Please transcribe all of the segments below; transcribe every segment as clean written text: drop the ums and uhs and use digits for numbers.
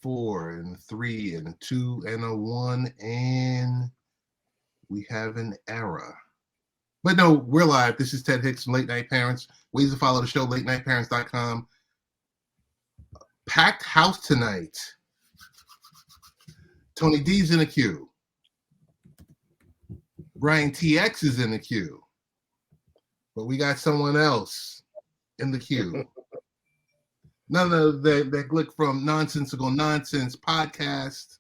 4 and a 3 and a 2 and a 1, and we have an error. But no, we're live. This is Ted Hicks from Late Night Parents. Ways to follow the show, latenightparents.com. Packed house tonight. Tony D's in the queue. Brian TX is in the queue. But we got someone else in the queue. None of that Glick from Nonsensical Nonsense podcast,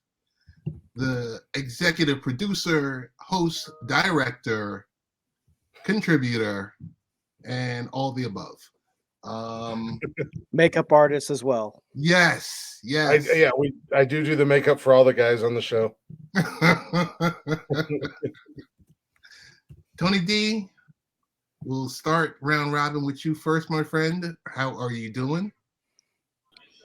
the executive producer, host, director, contributor, and all the above. Makeup artist as well. Yes. I do the makeup for all the guys on the show. Tony D, we'll start round robin with you first, my friend. How are you doing?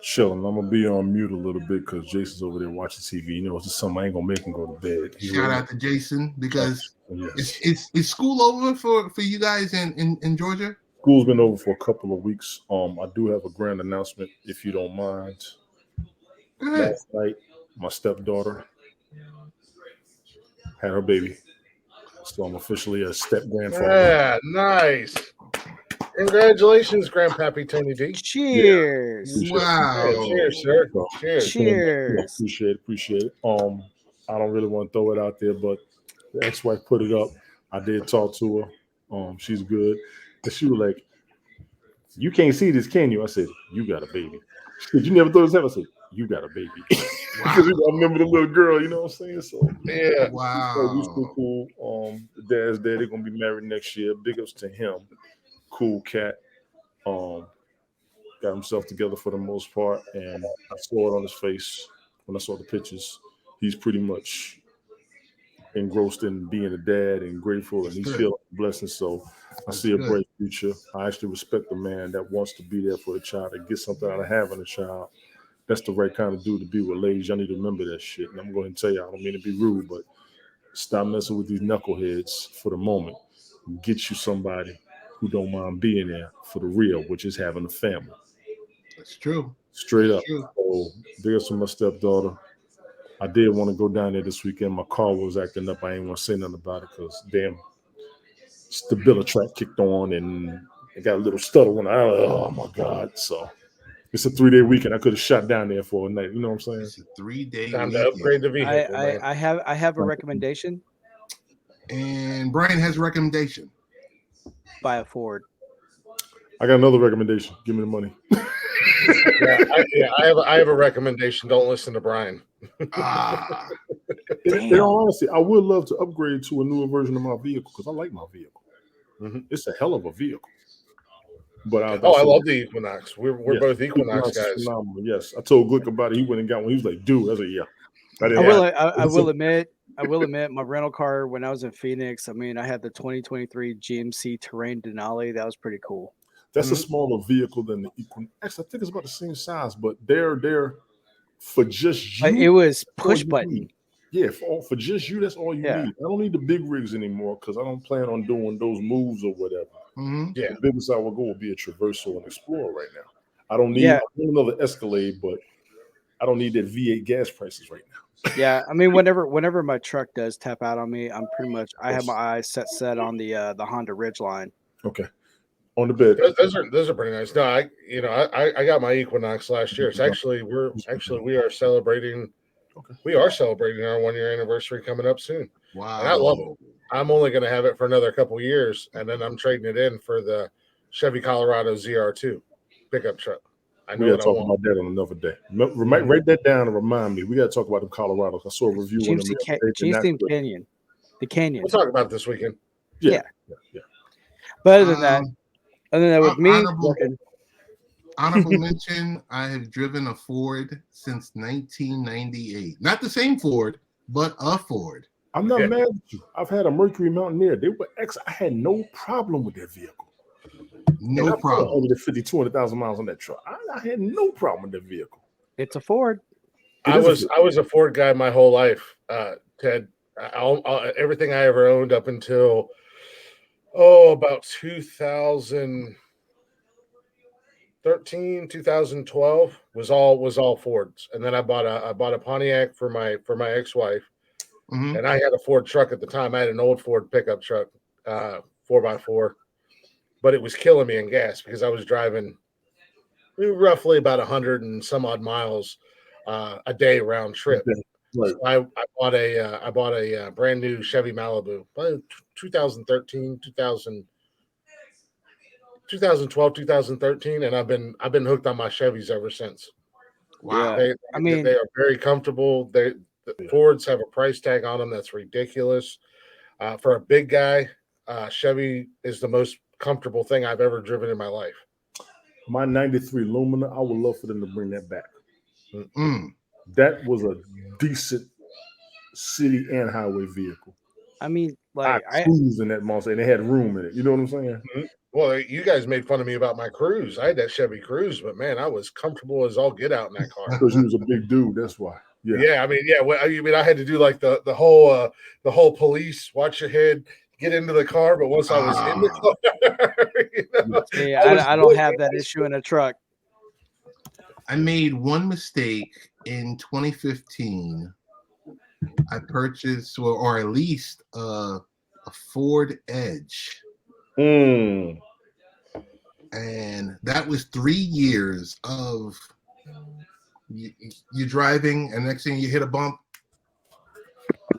Chilling. I'm gonna be on mute a little bit because Jason's over there watching TV. You know, it's just something I ain't gonna make him go to bed. Shout out to Jason because it's school over for you guys in Georgia. School's been over for a couple of weeks. I do have a grand announcement, if you don't mind. Go ahead. Last night, my stepdaughter had her baby, so I'm officially a step grandfather. Yeah, nice. Congratulations, Grandpappy Tony D. Cheers. Yeah. Wow. Cheers, sir. So, Cheers. Cheers. Appreciate it. I don't really want to throw it out there, but the ex-wife put it up. I did talk to her. She's good. And she was like, "You can't see this, can you?" I said, "You got a baby." She said, "You never thought this happened?" I said, "You got a baby." Because I remember the little girl, you know what I'm saying? So Yeah. Wow. so we still cool. The dad's dead. They're gonna be married next year. Big ups to him. Cool cat. Got himself together for the most part, and I saw it on his face when I saw the pictures. He's pretty much engrossed in being a dad and grateful, and he's good. feeling blessings. So I see a good. bright future. I actually respect the man that wants to be there for the child and get something out of having a child. That's the right kind of dude to be with. Ladies, y'all need to remember that shit. And I'm going to tell you, I don't mean to be rude, but stop messing with these knuckleheads for the moment. Get you somebody who don't mind being there for the real, which is having a family. That's true. Straight That's up. true. So there's my stepdaughter. I did want to go down there this weekend. My car was acting up. I ain't want to say nothing about it because damn, the bill track kicked on and it got a little stutter when oh my God. So it's a 3-day weekend. I could have shot down there for a night. You know what I'm saying? It's a 3-day Time to weekend. upgrade the vehicle, man. I have a recommendation. And Brian has a recommendation. Buy a Ford. I got another recommendation. Give me the money. I have a recommendation. Don't listen to Brian. In all honesty, I would love to upgrade to a newer version of my vehicle because I like my vehicle. Mm-hmm. It's a hell of a vehicle. But I love the Equinox. We're both Equinox guys. Phenomenal. Yes, I told Glick about it. He went and got one. He was like, "Dude," I was like, "Yeah." I will admit, my rental car when I was in Phoenix. I mean, I had the 2023 GMC Terrain Denali. That was pretty cool. That's a smaller vehicle than the Equinox. Actually, I think it's about the same size, but they're for just you. It was push button. Yeah, for just you, that's all you need. I don't need the big rigs anymore because I don't plan on doing those moves or whatever. Mm-hmm. Yeah, the biggest I will go will be a Traverse or an Explorer right now. I don't need another Escalade, but I don't need that V8 gas prices right now. Yeah, I mean, whenever my truck does tap out on me, I'm pretty much I have my eyes set on the Honda Ridgeline. Okay, on the bed. Those are pretty nice. No, I got my Equinox last year. It's actually we are celebrating. Okay. We are celebrating our 1-year anniversary coming up soon. Wow. And I love it. I'm only going to have it for another couple years, and then I'm trading it in for the Chevy Colorado ZR2 pickup truck. I know we got to talk about that on another day. Write that down and remind me. We got to talk about the Colorados. I saw a review on them. James Canyon. The Canyon. We'll talk about it this weekend. Yeah. But other than that, with me working. Honorable mention, I have driven a Ford since 1998. Not the same Ford, but a Ford. I'm not mad at you. I've had a Mercury Mountaineer. They were I had no problem with that vehicle. No problem. 150, 200,000 miles on that truck. I had no problem with that vehicle. It's a Ford. I was a Ford guy my whole life, Ted. Everything I ever owned up until about 2000. 2012 was all Fords, and then I bought a Pontiac for my ex-wife, and I had a Ford truck at the time. I had an old Ford pickup truck, 4x4, but it was killing me in gas because I was driving roughly about 100 and some odd miles a day round trip. Right. So I bought a brand new Chevy Malibu, 2013, 2012, 2013, and I've been hooked on my Chevys ever since. Wow. Yeah. They are very comfortable. The Fords have a price tag on them that's ridiculous. For a big guy, Chevy is the most comfortable thing I've ever driven in my life. My 93 Lumina, I would love for them to bring that back. That was a decent city and highway vehicle. I mean, like I cruised in that monster and they had room in it. You know what I'm saying? Well, you guys made fun of me about my Cruise. I had that Chevy Cruise, but man, I was comfortable as all get out in that car. Because you was a big dude, that's why. Yeah. I mean, I had to do like the whole police watch your head, get into the car. But once I was in the car, I don't have that issue in a truck. I made one mistake in 2015. I purchased or at least a Ford Edge. And that was 3 years of you driving, and next thing you hit a bump,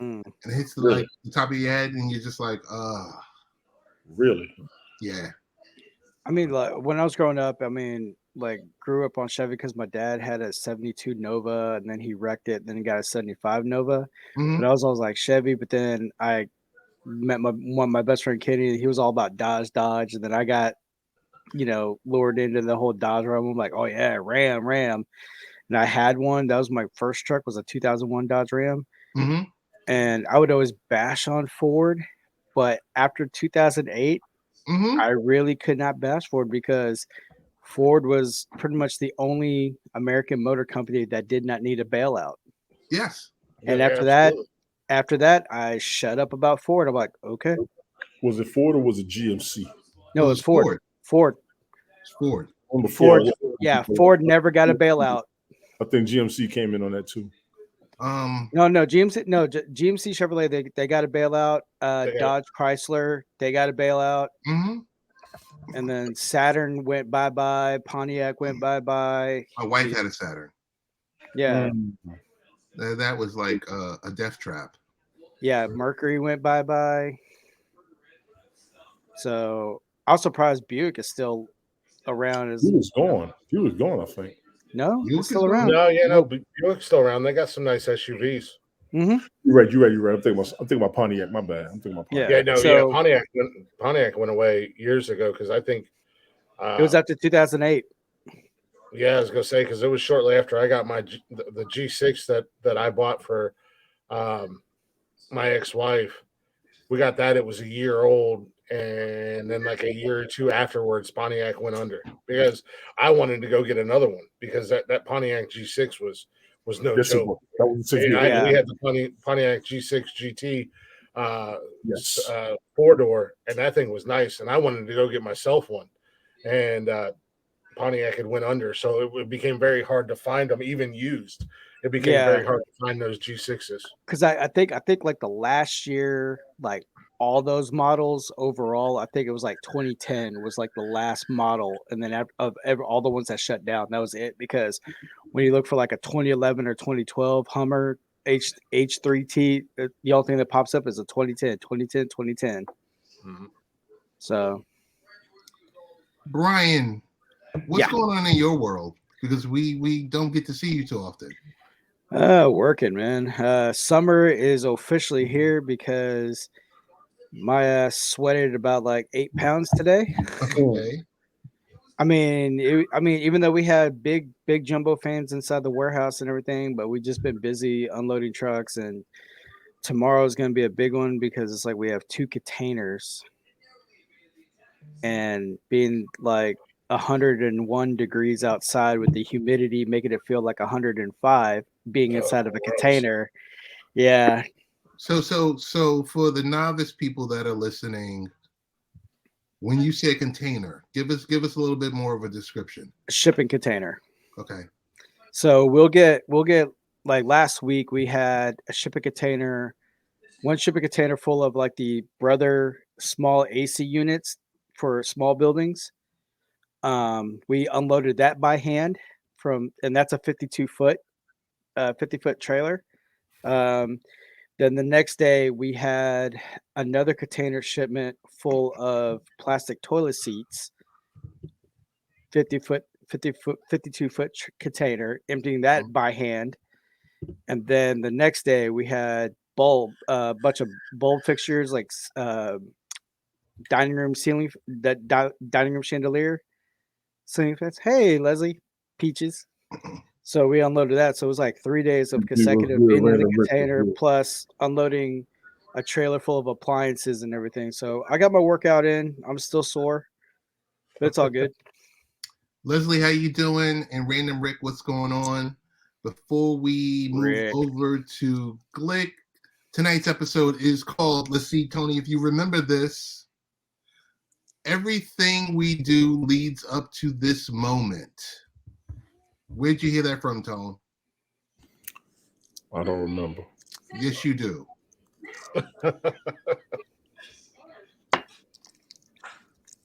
and it hits the top of your head, and you're just like, really? Yeah. I mean, like when I was growing up, I mean, like grew up on Chevy because my dad had a 72 Nova, and then he wrecked it, then he got a 75 Nova. But I was always like Chevy, but then I met my best friend Kenny. He was all about Dodge, and then I got lured into the whole Dodge realm. I'm like, oh yeah, Ram, and I had one. That was my first truck, was a 2001 Dodge Ram, and I would always bash on Ford, but after 2008, I really could not bash Ford because Ford was pretty much the only American motor company that did not need a bailout. Yes. And after that, I shut up about Ford. I'm like, okay. Was it Ford or was it GMC? No, it was Ford. Ford. On the Ford. Yeah, Ford never got a bailout. I think GMC came in on that too. GMC Chevrolet, they got a bailout. Dodge Chrysler, they got a bailout. And then Saturn went bye-bye. Pontiac went bye-bye. My wife had a Saturn. Yeah. That was like a death trap. Yeah, Mercury went bye-bye. So I was surprised Buick is still around. He was gone, I think. No, it's still around. Buick's still around. They got some nice SUVs. You're right. I'm thinking about Pontiac. My bad. I'm thinking about Pontiac. Pontiac went away years ago because I think it was after 2008. Yeah, I was gonna say because it was shortly after I got the G6 that I bought for my ex-wife. We got that. It was a year old, and then like a year or two afterwards, Pontiac went under because I wanted to go get another one because that Pontiac G6 was no joke. We had the Pontiac G6 GT 4-door, and that thing was nice. And I wanted to go get myself one, and Pontiac had went under, so it became very hard to find them, even used. It became very hard to find those G6s. Because I think like the last year, like all those models overall, I think it was like 2010 was like the last model, and then all the ones that shut down, that was it. Because when you look for like a 2011 or 2012 Hummer H3T, the only thing that pops up is a 2010. So, Brian, what's going on in your world? Because we don't get to see you too often. Working, man. Summer is officially here because my ass sweated about like 8 pounds today. Okay. I mean, even though we had big jumbo fans inside the warehouse and everything, but we just been busy unloading trucks, and tomorrow is going to be a big one because it's like we have 2 containers, and being like 101 degrees outside with the humidity making it feel like 105 being inside of a container. Yeah. So for the novice people that are listening, When you say container, give us a little bit more of a description. Shipping container. Okay. So we'll get like last week we had a shipping container, one shipping container full of like the Brother small AC units for small buildings. We unloaded that by hand and that's a 50-foot trailer. Then the next day we had another container shipment full of plastic toilet seats, 52-foot container, emptying that by hand. And then the next day we had a bunch of bulb fixtures, like dining room ceiling, dining room chandelier, ceiling fence. Hey, Leslie, peaches. So we unloaded that. So it was like 3 days of consecutive being in the container, plus unloading a trailer full of appliances and everything. So I got my workout in. I'm still sore, but it's all good. Leslie, how you doing? And Random Rick, what's going on? Before we move over to Glick, tonight's episode is called, let's see, Tony, if you remember this, everything we do leads up to this moment. Where'd you hear that from, Tone? I don't remember. Yes, you do.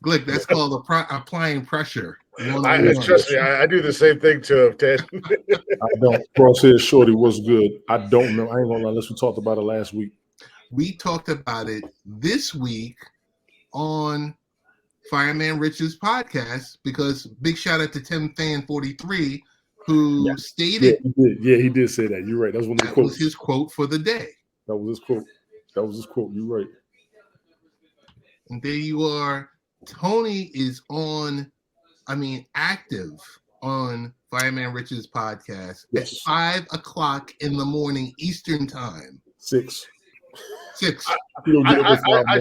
Glick, that's called applying pressure. Trust me, I do the same thing to him, Ted. I don't. Crosshair Shorty was good. I don't know. I ain't gonna lie. Unless we talked about it last week. We talked about it this week on Fireman Rich's podcast, because big shout out to Tim Fan 43 who stated he did say that. You're right. That was one of the quotes. Was his quote for the day. That was his quote. You're right. And there you are. Tony is active on Fireman Rich's podcast at 5 o'clock in the morning Eastern time. 6. I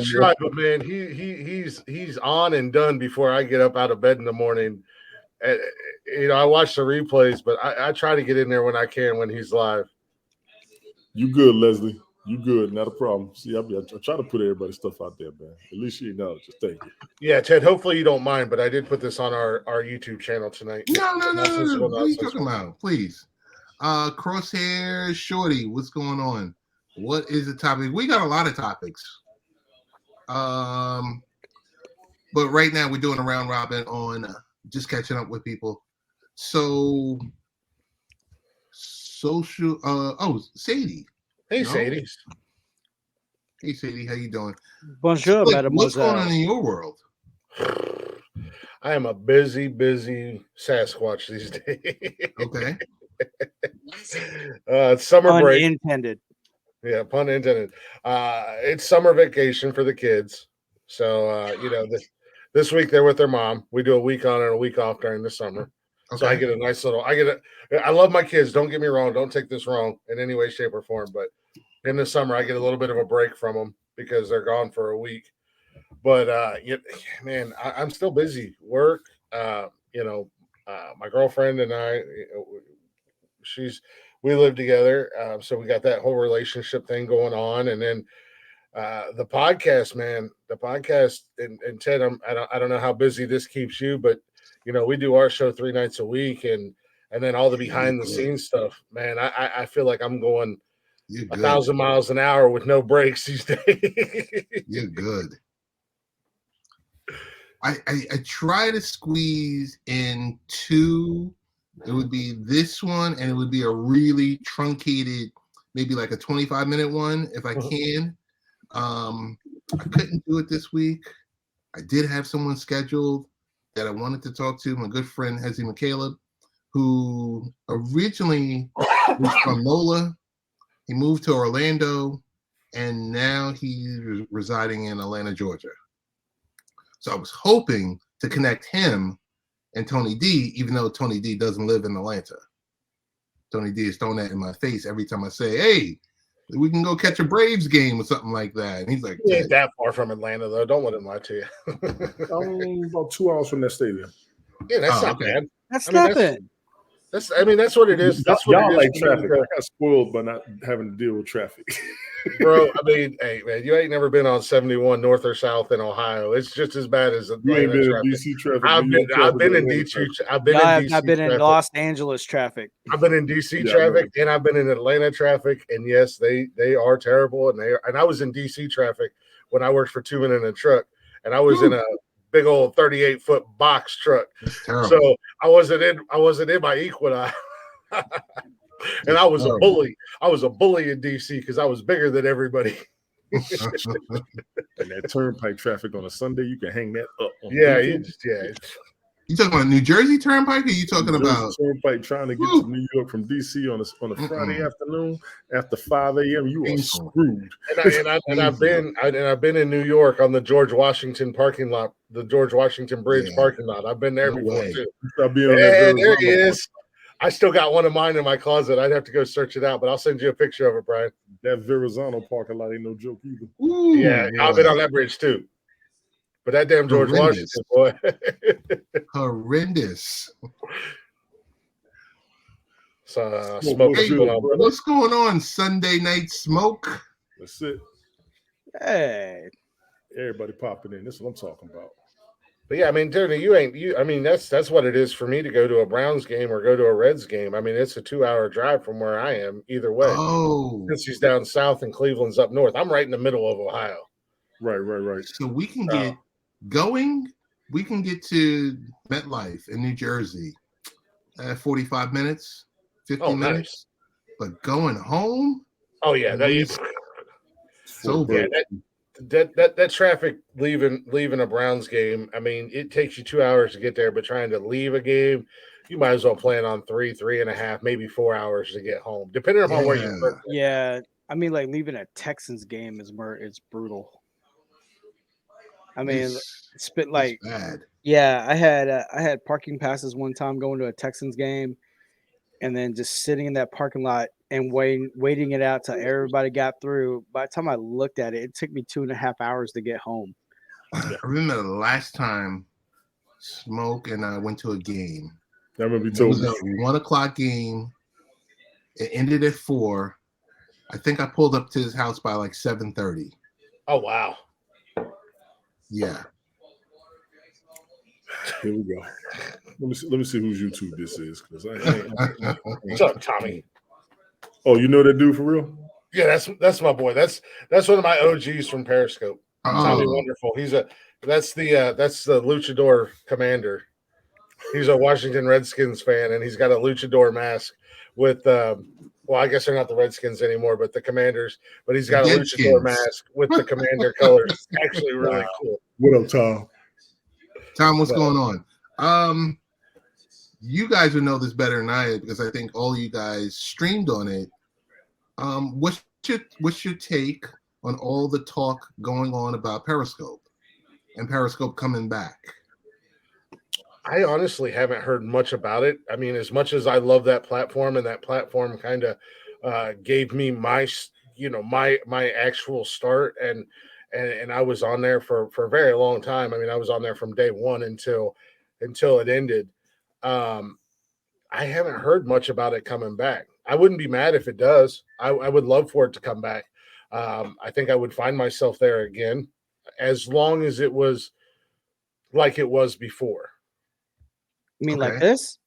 try, but man, he's on and done before I get up out of bed in the morning. I watch the replays, but I try to get in there when I can when he's live. You good, Leslie? You good? Not a problem. See, I try to put everybody's stuff out there, man. At least you acknowledge it. Thank you. Yeah, Ted. Hopefully you don't mind, but I did put this on our YouTube channel tonight. No. What are you talking about? Please. Crosshair Shorty, what's going on? What is the topic? We got a lot of topics. But right now we're doing a round robin on just catching up with people. So social. Sadie. Hey, Sadie. Hey, Sadie. How you doing? Bonjour, mademoiselle. What's going on in your world? I am a busy Sasquatch these days. Okay. It's summer break. Unintended. Yeah, pun intended. It's summer vacation for the kids. So, this week they're with their mom. We do a week on and a week off during the summer. Okay. So I get a nice little, I love my kids. Don't get me wrong. Don't take this wrong in any way, shape, or form. But in the summer, I get a little bit of a break from them because they're gone for a week. But, man, I'm still busy. Work, my girlfriend and I, we live together. So we got that whole relationship thing going on. And then the podcast, man, and Ted, I don't know how busy this keeps you, but we do our show 3 nights a week, and then all the behind the scenes stuff, man. I feel like I'm going 1,000 miles an hour with no breaks these days. You're good. I try to squeeze in 2. It would be this one, and it would be a really truncated, maybe like a 25-minute one if I can. I couldn't do it this week. I did have someone scheduled that I wanted to talk to, my good friend Hezzy McCaleb, who originally was from NOLA. He moved to Orlando, and now he's residing in Atlanta, Georgia. So I was hoping to connect him and Tony D, even though Tony D doesn't live in Atlanta. Tony D is throwing that in my face every time I say, hey, we can go catch a Braves game or something like that. And he's like, he ain't that far from Atlanta, though. Don't let him lie to you. I'm about 2 hours from that stadium. Yeah, that's not bad. That's nothing. That's what it is. That's what y'all it is. like traffic. I got spoiled by not having to deal with traffic. Bro, I mean, hey man, you ain't never been on 71 north or south in Ohio. It's just as bad as You ain't been in DC traffic. I've been in DC. I've been in Los Angeles traffic. I've been in DC traffic, and I've been in Atlanta traffic. And yes, they are terrible. And I was in DC traffic when I worked for 2 Men in a Truck, and I was in a big old 38-foot box truck. So I wasn't in my Equinox. And I was a bully. I was a bully in DC because I was bigger than everybody. And that turnpike traffic on a Sunday, you can hang that up. You talking about New Jersey Turnpike, or you talking about Turnpike trying to get to New York from DC on a Friday afternoon after 5 a.m.? You are screwed. And I've been in New York on the George Washington parking lot, the George Washington Bridge parking lot. I've been there before too. There he is. I still got one of mine in my closet. I'd have to go search it out, but I'll send you a picture of it, Brian. That Verrazano parking lot ain't no joke either. I've been on that bridge too. But that damn George Washington, boy. Horrendous. So, what's going on, Sunday Night Smoke? That's it. Hey. Everybody popping in. This is what I'm talking about. But yeah, I mean, Dirty, I mean, that's what it is for me to go to a Browns game or go to a Reds game. I mean, it's a 2-hour drive from where I am either way. Since he's down south and Cleveland's up north. I'm right in the middle of Ohio. Right. So we can get we can get to MetLife in New Jersey at 45 minutes, 50 minutes. But going home? Oh, yeah. That traffic leaving a Browns game, I mean, it takes you 2 hours to get there, but trying to leave a game, you might as well plan on 3.5, maybe 4 hours to get home, depending on where you work. Yeah, I mean, like leaving a Texans game is brutal. I mean, it's been like bad. Yeah, I had parking passes one time going to a Texans game, and then just sitting in that parking lot and waiting it out till everybody got through. By the time I looked at it, it took me 2.5 hours to get home. I remember the last time Smoke and I went to a game. I remember it was a 1 o'clock game. It ended at 4. I think I pulled up to his house by like 7:30. Oh wow! Yeah. Here we go. Let me see whose YouTube this is, because What's up, Tommy? Oh, you know that dude for real? Yeah, that's my boy. That's one of my OGs from Periscope. Tommy Wonderful. That's the Luchador commander. He's a Washington Redskins fan, and he's got a Luchador mask with well, I guess they're not the Redskins anymore, but the Commanders. But he's got a Luchador mask with the Commander colors. It's actually really cool. What up, Tom? Tom, what's going on? You guys would know this better than I, because I think all you guys streamed on it. What's your take on all the talk going on about Periscope and Periscope coming back? I honestly haven't heard much about it. I mean, as much as I love that platform, and that platform kind of gave me my actual start, and I was on there for a very long time. I mean, I was on there from day one until it ended. I haven't heard much about it coming back. I wouldn't be mad if it does. I would love for it to come back. I think I would find myself there again, as long as it was like it was before. You mean like this?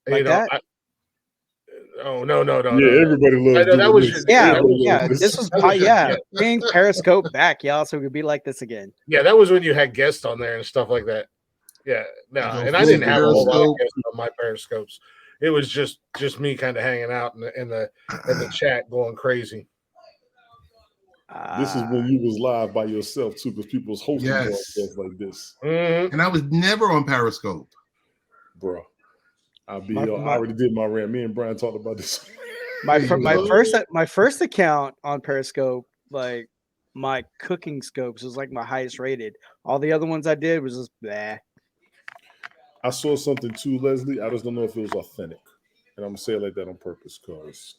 Like that? No. Yeah, everybody loves that was this. Yeah. This was bring Periscope back, y'all, so we could be like this again. Yeah, that was when you had guests on there and stuff like that. Yeah, no, and I didn't have a whole lot of guests on my Periscopes. It was just me kind of hanging out in the chat, going crazy. This is when you was live by yourself too, because people was hosting stuff like this. Mm-hmm. And I was never on Periscope, bro. I already did my rant. Me and Brian talked about this. My first account on Periscope, like my cooking scopes, was like my highest rated. All the other ones I did was just blah. I saw something too, Leslie. I just don't know if it was authentic, and I'm gonna say it like that on purpose, because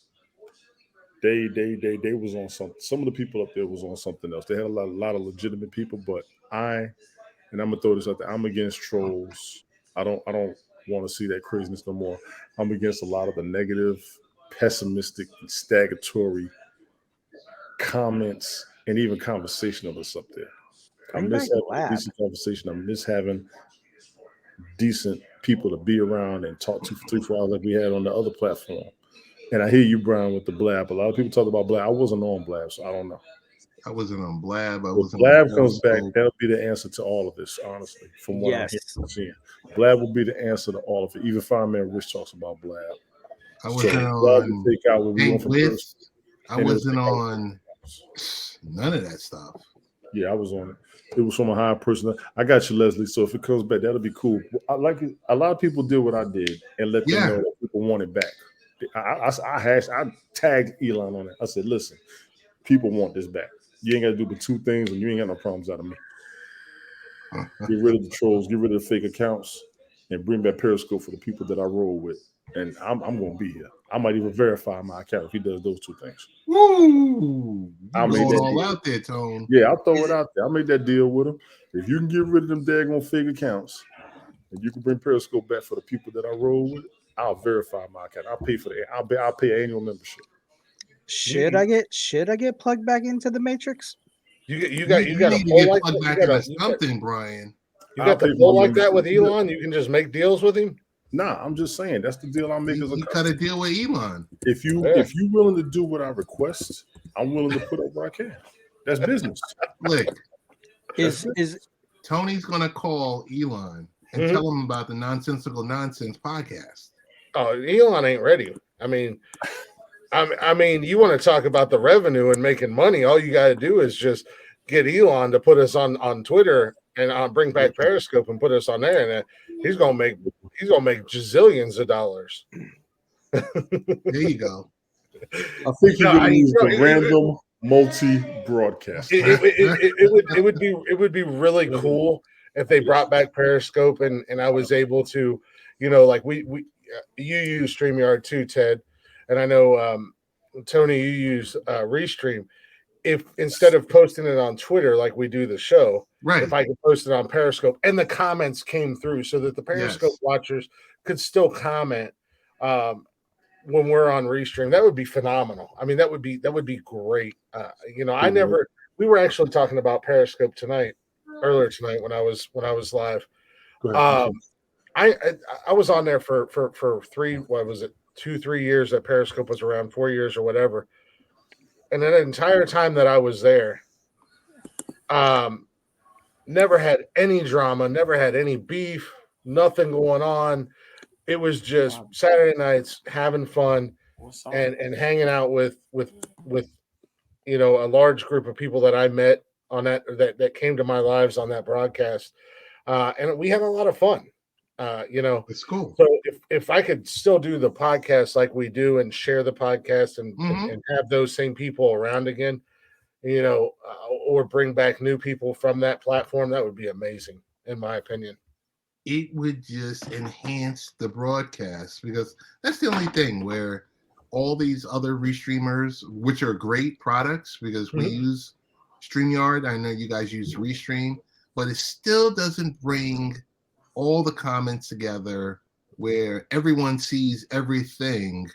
they was on something. Some of the people up there was on something else. They had a lot of legitimate people, but I'm gonna throw this out there. I'm against trolls. I don't want to see that craziness no more. I'm against a lot of the negative, pessimistic, stagnatory comments and even conversation of us up there. I Bring miss back having a Blab. decent conversation. I miss having decent people to be around and talk to for 3-4 hours like we had on the other platform. And I hear you, Brian, with the Blab. A lot of people talk about Blab. I wasn't on Blab, so I don't know. I wasn't on Blab. I When wasn't Blab on comes back, Periscope. that'll be the answer to all of this, honestly, from what I'm Yes. hearing and seeing. Blab will be the answer to all of it. Even Fireman Rich talks about Blab. I wasn't Blab on will take out what we Hank want from With. Periscope, I and it'll wasn't take out- on none of that stuff. Yeah, I was on it. It was from a higher person. I got you, Leslie. So if it comes back, that'll be cool. I like it. A lot of people did what I did and let them Yeah. know that people want it back. I tagged Elon on it. I said, listen, people want this back. You ain't got to do but two things, and you ain't got no problems out of me. Get rid of the trolls, get rid of the fake accounts, and bring back Periscope for the people that I roll with. And I'm going to be here. I might even verify my account if he does those two things. Woo! I You made going that all deal. out there, Tone. Yeah, I'll throw it out there. I made that deal with him. If you can get rid of them daggone fake accounts, and you can bring Periscope back for the people that I roll with, I'll verify my account. I'll pay for the. I'll pay annual membership. Should I get plugged back into the Matrix? You You got need a to pull get like plugged that? back into something, Brian. You I'll got the pay for pull my like that with membership. Elon? You can just make deals with him? Nah, I'm just saying that's the deal I make as a You cut customer. a deal with Elon. If you're willing to do what I request, I'm willing to put up where I can. That's business. Glick, Is Tony's gonna call Elon and tell him about the Nonsensical Nonsense podcast. Oh, Elon ain't ready. I mean, you want to talk about the revenue and making money? All you got to do is just get Elon to put us on Twitter and bring back Periscope and put us on there, and he's gonna make gazillions of dollars. There you go. I think you're going to use the random multi-broadcast. It would be really cool if they brought back Periscope and I was able to, like you use StreamYard too, Ted, and I know Tony, you use Restream. If instead of posting it on Twitter like we do the show, Right. if I could post it on Periscope and the comments came through so that the Periscope watchers could still comment when we're on Restream, that would be phenomenal. I mean, that would be great. We were actually talking about Periscope earlier tonight when I was live. I was on there for 2-3 years that Periscope was around, 4 years or whatever. And the entire time that I was there, never had any drama, never had any beef, nothing going on. It was just Saturday nights having fun and hanging out with a large group of people that I met on that came to my lives on that broadcast. And we had a lot of fun. It's cool. So if I could still do the podcast like we do and share the podcast and have those same people around again, or bring back new people from that platform, that would be amazing, in my opinion. It would just enhance the broadcast because that's the only thing where all these other restreamers, which are great products because we use StreamYard. I know you guys use Restream, but it still doesn't bring all the comments together where everyone sees everything.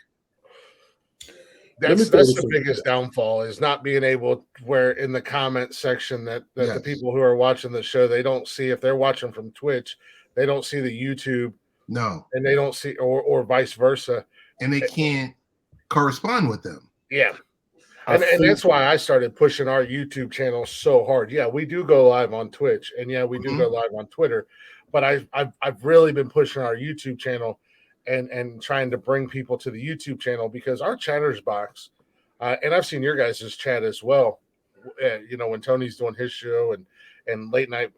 That's the biggest downfall is not being able where in the comment section that the people who are watching the show, they don't see if they're watching from Twitch, they don't see the YouTube. No. And they don't see or vice versa. And they can't correspond with them. Yeah. And that's why I started pushing our YouTube channel so hard. Yeah, we do go live on Twitch and we do go live on Twitter, but I've really been pushing our YouTube channel and trying to bring people to the YouTube channel because our chatter's box, and I've seen your guys' chat as well. When Tony's doing his show and late night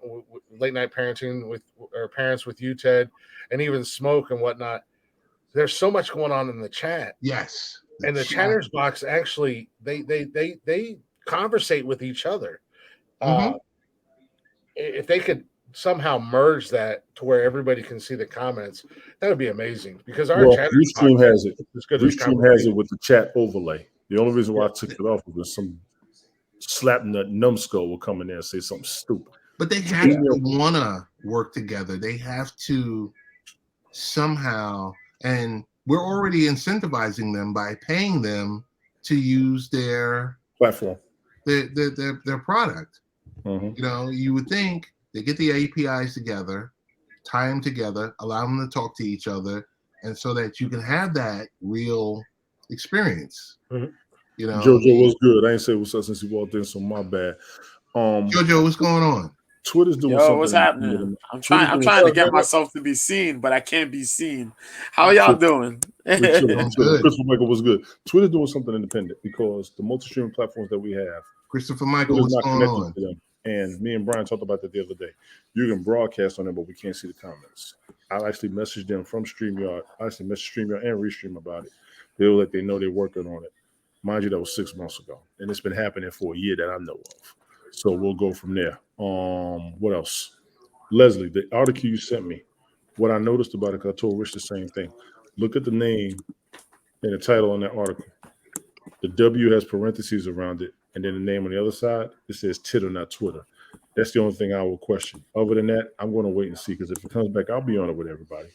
parenting with or parents with you, Ted, and even Smoke and whatnot. There's so much going on in the chat. Yes. And the chatter's box actually they conversate with each other. If they could somehow merge that to where everybody can see the comments, that would be amazing. Because our Restream has it. Restream has it with the chat overlay. The only reason why I took it off was some slapnut numbskull will come in there and say something stupid. But they have to want to work together. They have to somehow, and we're already incentivizing them by paying them to use their platform, their product. Mm-hmm. You know, you would think they get the APIs together, tie them together, allow them to talk to each other, and so that you can have that real experience. Mm-hmm. You know, JoJo was good. I ain't say what's up since he walked in, so my bad. JoJo, what's going on? Twitter's doing something. What's happening? I'm trying to get myself to be seen, but I can't be seen. How y'all doing? Christopher Michael was good. Twitter's doing something independent because the multi-streaming platforms that we have, Christopher Michael, what's going on? To them. And me and Brian talked about that the other day. You can broadcast on them, but we can't see the comments. I actually messaged them from StreamYard. I actually messaged StreamYard and Restream about it. They'll let they know they're working on it. Mind you, that was 6 months ago, and it's been happening for a year that I know of. So we'll go from there. What else? Leslie, the article you sent me, what I noticed about it, because I told Rich the same thing. Look at the name and the title on that article. The W has parentheses around it, and then the name on the other side, it says Titter, not Twitter. That's the only thing I will question. Other than that, I'm going to wait and see, because if it comes back, I'll be on it with everybody.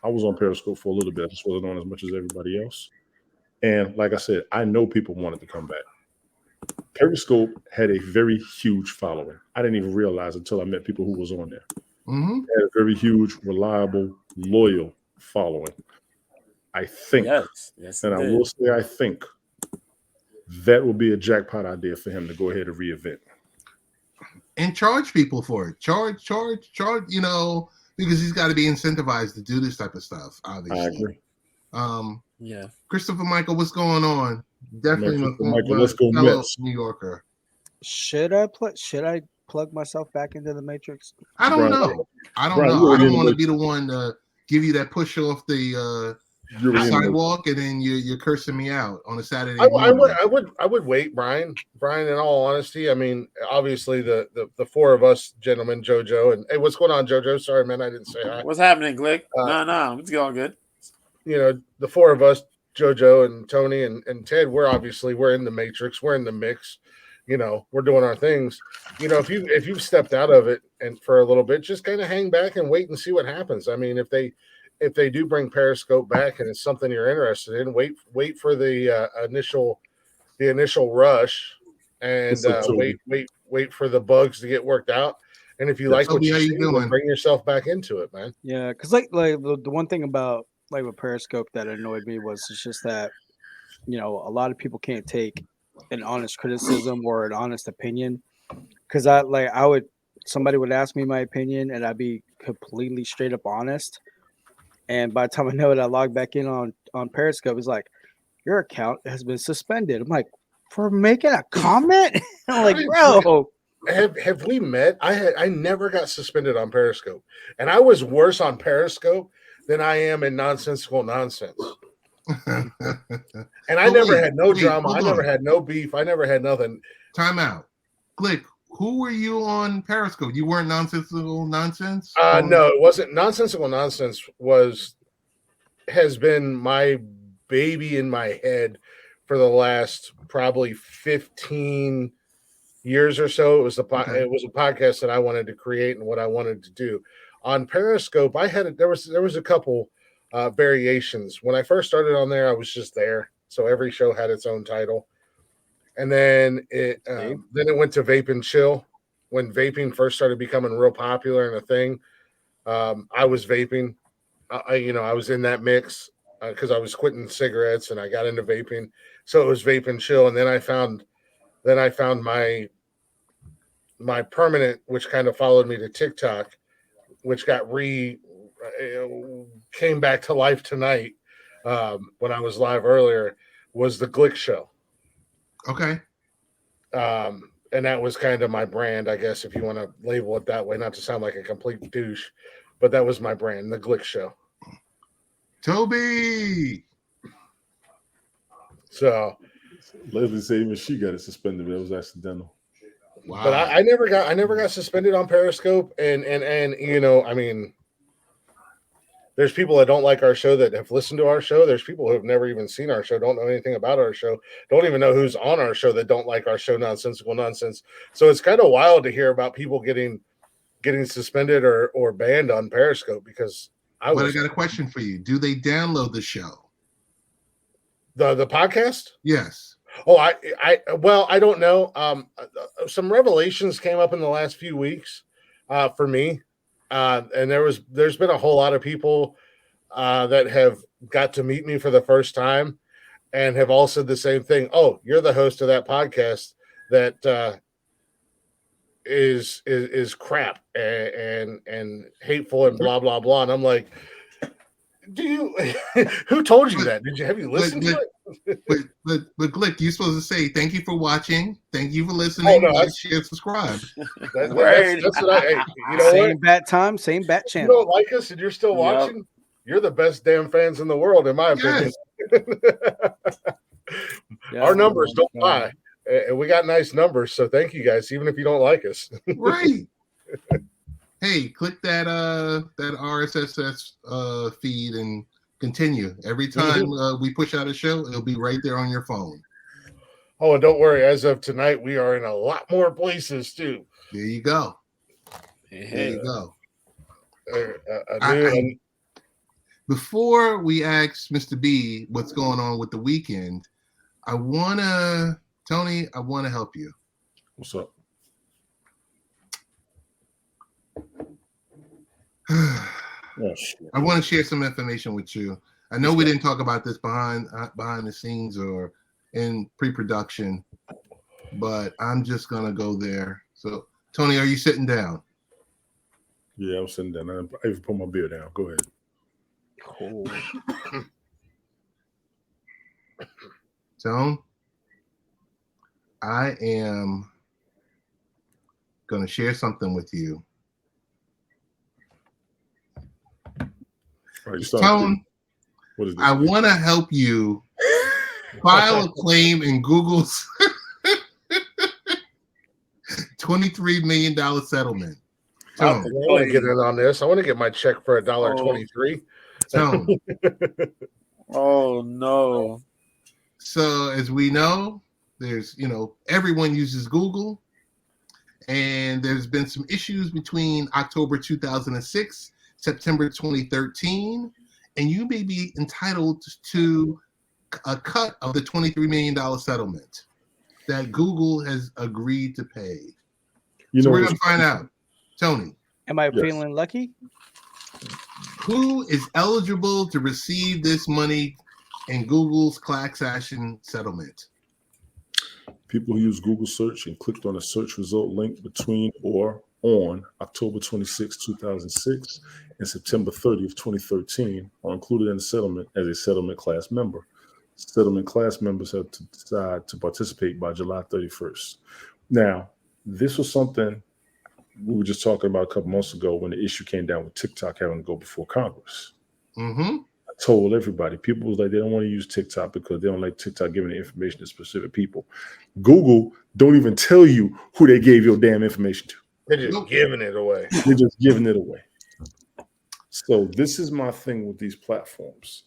I was on Periscope for a little bit. I just wasn't on as much as everybody else. And like I said, I know people wanted to come back. Periscope had a very huge following. I didn't even realize until I met people who was on there. Mm-hmm. Had a very huge, reliable, loyal following. I think, yes, and I will say I think, that will be a jackpot idea for him to go ahead and re-event. And charge people for it. Charge, you know, because he's got to be incentivized to do this type of stuff, obviously. I agree. Yeah. Christopher Michael, what's going on? Definitely Michael, let's go fellow Mets. New Yorker. Should I plug myself back into the Matrix? I don't know. I don't want to be the one to give you that push off the sidewalk, and then you're cursing me out on a Saturday morning. I would wait, Brian. In all honesty, I mean, obviously the four of us gentlemen, JoJo, and hey, what's going on, JoJo? Sorry, man, I didn't say hi. What's happening, Glick? No, it's going good. You know, the four of us, JoJo and Tony and Ted, we're in the Matrix, we're in the mix. You know, we're doing our things. You know, if you've stepped out of it and for a little bit, just kind of hang back and wait and see what happens. I mean, if they do bring Periscope back and it's something you're interested in, wait for the initial rush, and wait for the bugs to get worked out. And if you like what you see, then bring yourself back into it, man. Yeah, because like the one thing about like with Periscope that annoyed me was it's just that, you know, a lot of people can't take an honest criticism or an honest opinion, because somebody would ask me my opinion and I'd be completely straight up honest, and by the time I know it, I log back in on Periscope, it's like, your account has been suspended. I'm like, for making a comment? I'm like, bro, have we met? I never got suspended on Periscope, and I was worse on Periscope than I am in nonsensical nonsense. And I never had no drama. I never had no beef. I never had nothing. Time out. Glick, who were you on Periscope? You weren't nonsensical nonsense? No, it wasn't. Nonsensical nonsense has been my baby in my head for the last probably 15 years or so. It was a podcast that I wanted to create and what I wanted to do. On Periscope, there was a couple variations. When I first started on there, I was just there, so every show had its own title. And then it went to Vape and Chill. When vaping first started becoming real popular and a thing, I was vaping. I was in that mix because I was quitting cigarettes and I got into vaping. So it was Vape and Chill, and then I found my permanent, which kind of followed me to TikTok, which came back to life tonight when I was live earlier, was the Glick Show. Okay. And that was kind of my brand, I guess, if you want to label it that way, not to sound like a complete douche, but that was my brand, the Glick Show. Toby. So Leslie said even she got it suspended, but it was accidental. Wow. But I never got suspended on Periscope, and you know, I mean, there's people that don't like our show that have listened to our show. There's people who have never even seen our show, don't know anything about our show, don't even know who's on our show, that don't like our show, Nonsensical Nonsense. So it's kind of wild to hear about people getting suspended or banned on Periscope, because I got a question for you. Do they download the show? The podcast? Yes. Oh, I don't know. Some revelations came up in the last few weeks for me. And there's been a whole lot of people that have got to meet me for the first time and have all said the same thing. Oh, you're the host of that podcast that is crap and hateful and blah blah blah. And I'm like, who told you that? Have you listened to it? But Glick, you're supposed to say thank you for watching, thank you for listening, like, share, subscribe. That's what you know. Same bat time, same bat channel. You don't like us and you're still watching? You're the best damn fans in the world, in my opinion. Our numbers don't lie, and we got nice numbers. So thank you guys, even if you don't like us. Right. Hey, click that RSS feed and continue. Every time we push out a show, it'll be right there on your phone. Oh, and don't worry. As of tonight, we are in a lot more places too. There you go. There you go. Before we ask Mr. B what's going on with the weekend, Tony, I want to help you. What's up? I want to share some information with you. I know we didn't talk about this behind the scenes or in pre-production, but I'm just gonna go there. So, Tony, are you sitting down? Yeah, I'm sitting down. I even put my beer down. Go ahead. Cool. Tone, I am gonna share something with you. Right, Tone, what is this? I want to help you file a claim in Google's $23 million settlement. I want to get in on this. I want to get my check for $1.23. Tone. Oh no. So as we know, there's everyone uses Google, and there's been some issues between October 2006, September 2013, and you may be entitled to a cut of the $23 million settlement that Google has agreed to pay. So we're going to find out. Tony. Am I feeling lucky? Who is eligible to receive this money in Google's class action settlement? People who use Google search and clicked on a search result link between or on October 26, 2006 and September 30th, 2013 are included in the settlement as a settlement class member. Settlement class members have to decide to participate by July 31st. Now, this was something we were just talking about a couple months ago when the issue came down with TikTok having to go before Congress. Mm-hmm. I told everybody, people was like, they don't want to use TikTok because they don't like TikTok giving the information to specific people. Google don't even tell you who they gave your damn information to. They're just giving it away. They're just giving it away. So this is my thing with these platforms.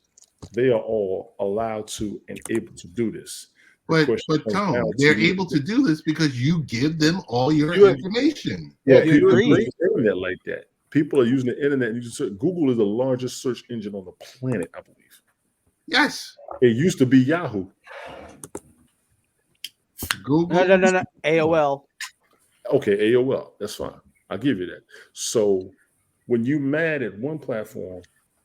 They are all allowed to and able to do this. But Tone, they're able to do this because you give them all your information. Yeah, people use the internet like that. People are using the internet. Google is the largest search engine on the planet, I believe. Yes. It used to be Yahoo. Google. No. AOL. Okay, AOL. That's fine. I'll give you that. So when you mad at one platform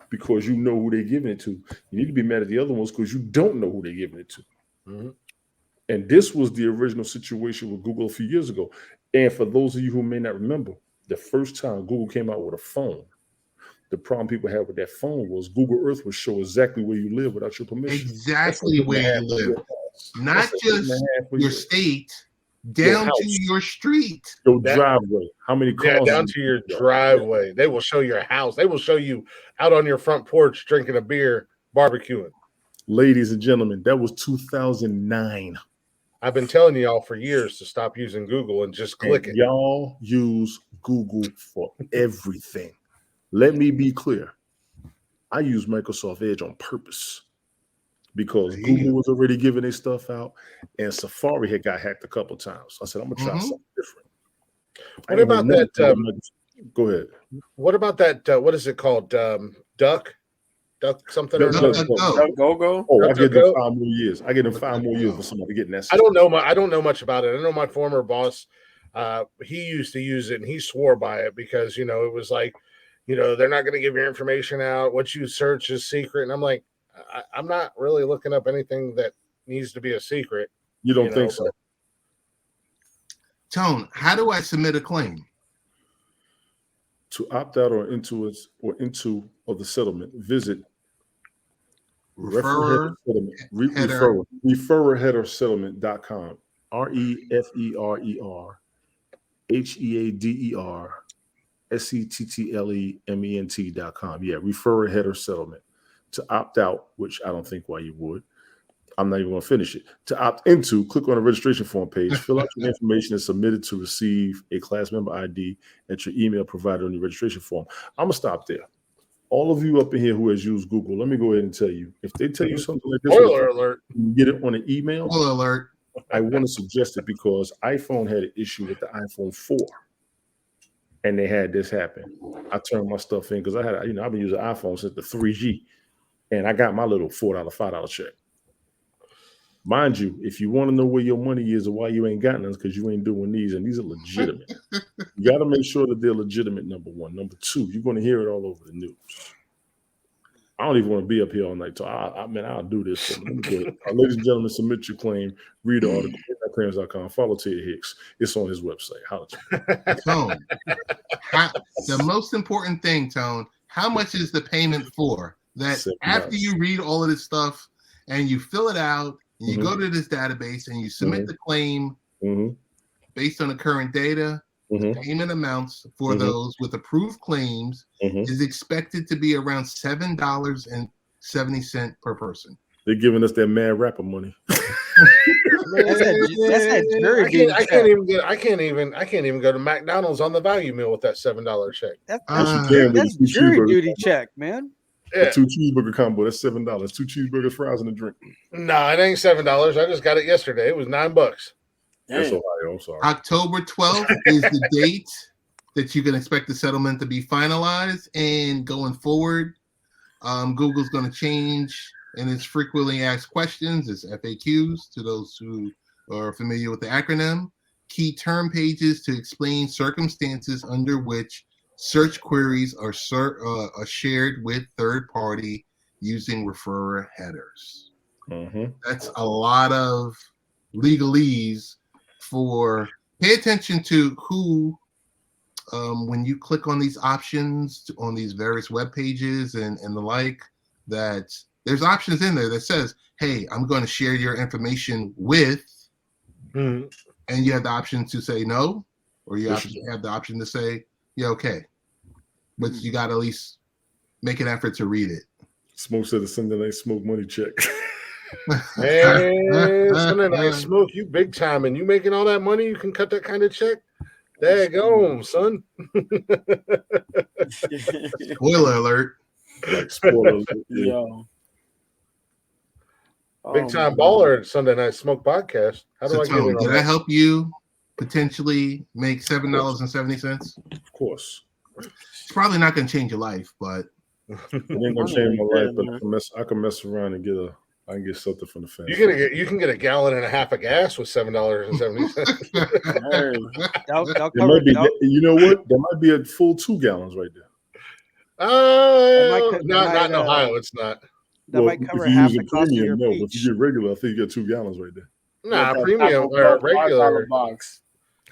because you know who they're giving it to, you need to be mad at the other ones because you don't know who they're giving it to. Mm-hmm. And this was the original situation with Google a few years ago. And for those of you who may not remember, the first time Google came out with a phone, the problem people had with that phone was Google Earth would show exactly where you live without your permission. Exactly where you live. Not just your state, down to your street. Your driveway. How many cars? Yeah, down to your driveway. They will show your house. They will show you out on your front porch drinking a beer, barbecuing. Ladies and gentlemen, that was 2009. I've been telling y'all for years to stop using Google and just click it. Y'all use Google for everything. Let me be clear. I use Microsoft Edge on purpose because Google was already giving their stuff out and Safari had got hacked a couple of times. I said, I'm going to try something different. What about that? Go ahead. What about that? What is it called? Duck something or Duck, another. Go. Oh, I get them Go. 5 more years. I get them 5 more years for somebody getting that. I don't know much about it. I know my former boss, he used to use it and he swore by it because, you know, it was like, you know, they're not going to give your information out. What you search is secret. And I'm like, I'm not really looking up anything that needs to be a secret. You don't think so? Tone, how do I submit a claim? To opt out or into the settlement, visit referrerheadersettlement.com. referrerheadersettlement.com. Yeah, referrer header settlement. To opt out, which I don't think why you would. I'm not even going to finish it. To opt into, click on the registration form page, fill out your information and submit it to receive a class member ID at your email provided on your registration form. I'm going to stop there. All of you up in here who has used Google, let me go ahead and tell you. If they tell you something like this, Spoiler alert. You get it on an email. Spoiler alert. I want to suggest it because iPhone had an issue with the iPhone 4. And they had this happen. I turned my stuff in because I've been using iPhone since the 3G. And I got my little $4, $5 check. Mind you, if you want to know where your money is or why you ain't got none, because you ain't doing these, and these are legitimate. You got to make sure that they're legitimate, number one. Number two, you're going to hear it all over the news. I don't even want to be up here all night. So I'll do this. So ladies and gentlemen, submit your claim. Read the article at claims.com. Follow Ted Hicks. It's on his website. Tone, the most important thing, Tone, how much is the payment for? That after you read all of this stuff and you fill it out, and you go to this database and you submit the claim based on the current data, the payment amounts for those with approved claims is expected to be around $7.70 per person. They're giving us that mad rapper money. That's that jury I can't even go to McDonald's on the value meal with that $7 check. That's jury duty check, man. Yeah. The 2 cheeseburger combo, that's $7. 2 cheeseburgers, fries, and a drink. No, it ain't $7. I just got it yesterday. It was $9. That's Ohio. I'm sorry. October 12th is the date that you can expect the settlement to be finalized. And going forward, Google's going to change in its frequently asked questions, its FAQs, to those who are familiar with the acronym, key term pages to explain circumstances under which search queries are shared with third party using referrer headers. That's a lot of legalese for pay attention to who, when you click on these options on these various web pages and the like, that there's options in there that says, hey, I'm going to share your information with, and you have the option to say no, or you have the option to say, yeah, okay. But you got to at least make an effort to read it. Smoke said the Sunday night smoke money check. Man, Sunday night smoke, you big time, and you making all that money, you can cut that kind of check? There you go, son. Spoiler alert. Spoiler alert. Yo. Big time baller at Sunday Night Smoke podcast. How do I get it on did I help you potentially make $7.70? Of course. It's probably not going to change your life, but it ain't gonna change my life. But I can mess around and get something from the family. You can get a gallon and a half of gas with $7.70. You know what? There might be a full 2 gallons right there. Not in Ohio. It's not. That might cover half the cost of your peach. If you get regular, I think you get 2 gallons right there. Nah, premium or regular box.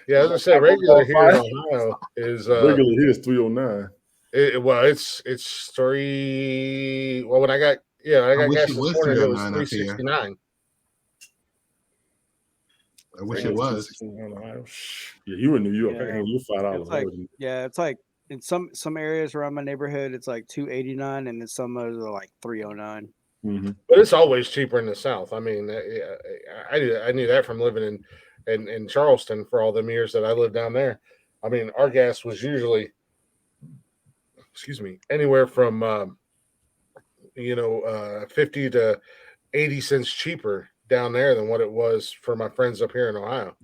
Yeah, as I say, regular here in Ohio is regular here is $3.09. It's 3. Well, when I got gas this morning, it was $3.69. I wish it was. Yeah, you in New York. Yeah. You're $5. It's like in some areas around my neighborhood, it's like $2.89, and then some others are like $3.09. But it's always cheaper in the South. I mean, I knew that from living in Charleston for all them years that I lived down there. I mean, our gas was usually, anywhere from 50 to 80 cents cheaper down there than what it was for my friends up here in Ohio.